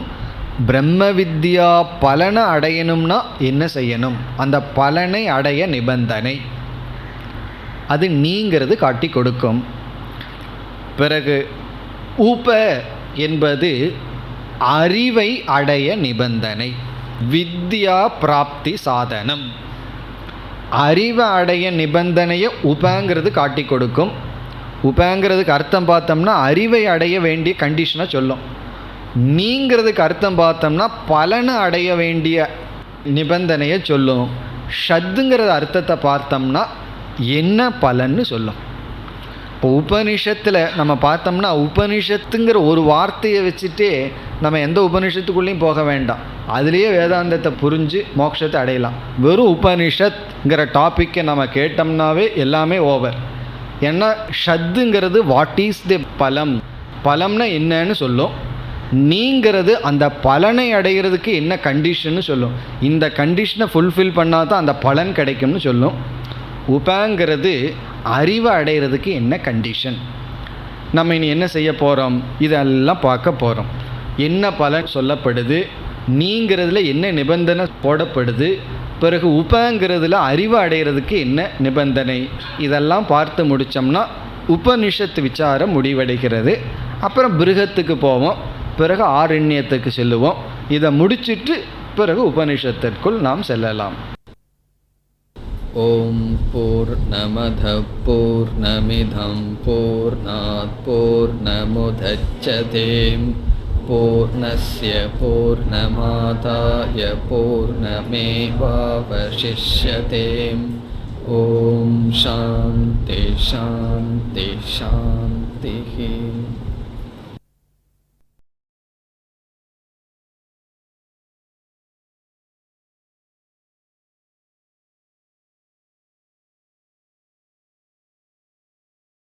பிரம்ம வித்யா பலனை அடையணும்னா என்ன செய்யணும், அந்த பலனை அடைய நிபந்தனை, அது நீங்கிறது காட்டி கொடுக்கும். பிறகு உப என்பது அறிவை அடைய நிபந்தனை. வித்யா பிராப்தி சாதனம், அறிவை அடைய நிபந்தனையை உபங்கிறது காட்டி கொடுக்கும். உபங்கிறதுக்கு அர்த்தம் பார்த்தோம்னா அறிவை அடைய வேண்டிய கண்டிஷனை சொல்லும். நீங்கிறதுக்கு அர்த்தம் பார்த்தோம்னா பலனை அடைய வேண்டிய நிபந்தனையை சொல்லும். ஷத்துங்கிறது அர்த்தத்தை பார்த்தோம்னா என்ன பலன்னு சொல்லும். இப்போ உபனிஷத்தில் நம்ம பார்த்தோம்னா உபனிஷத்துங்கிற ஒரு வார்த்தையை வச்சுட்டே நம்ம எந்த உபனிஷத்துக்குள்ளேயும் போக வேண்டாம், அதுலேயே வேதாந்தத்தை புரிஞ்சு மோட்சத்தை அடையலாம். வெறும் உபனிஷத்ங்கிற டாப்பிக்கை நம்ம கேட்டோம்னாவே எல்லாமே ஓவர். ஏன்னா ஷத்துங்கிறது வாட் இஸ் தி பலம், பலம்னா என்னன்னு சொல்லும். நீங்கிறது அந்த பலனை அடைகிறதுக்கு என்ன கண்டிஷன்னு சொல்லும். இந்த கண்டிஷனை ஃபுல்ஃபில் பண்ணால் தான் அந்த பலன் கிடைக்கும்னு சொல்லும். உபங்கிறது அறிவை அடைகிறதுக்கு என்ன கண்டிஷன். நம்ம இனி என்ன செய்ய போகிறோம், இதெல்லாம் பார்க்க போகிறோம். என்ன பலன் சொல்லப்படுது, நீங்கிறதுல என்ன நிபந்தனை போடப்படுது, பிறகு உபங்கிறதுல அறிவு அடைகிறதுக்கு என்ன நிபந்தனை, இதெல்லாம் பார்த்து முடித்தோம்னா உபனிஷத்து விசாரம் முடிவடைகிறது. அப்புறம் பிருகத்துக்கு போவோம், பிறகு ஆரண்யத்துக்கு செல்லுவோம். இதை முடிச்சுட்டு பிறகு உபனிஷத்திற்குள் நாம் செல்லலாம். ஓம் பூர்ணமத பூர்ணமிதம் பூர்ணாத் பூர்ணமுதச்யதே பூர்ணஸ்ய பூர்ணமாதாய பூர்ணமேவாவசிஷ்யதே. ஓம் சாந்தி சாந்தி சாந்தி.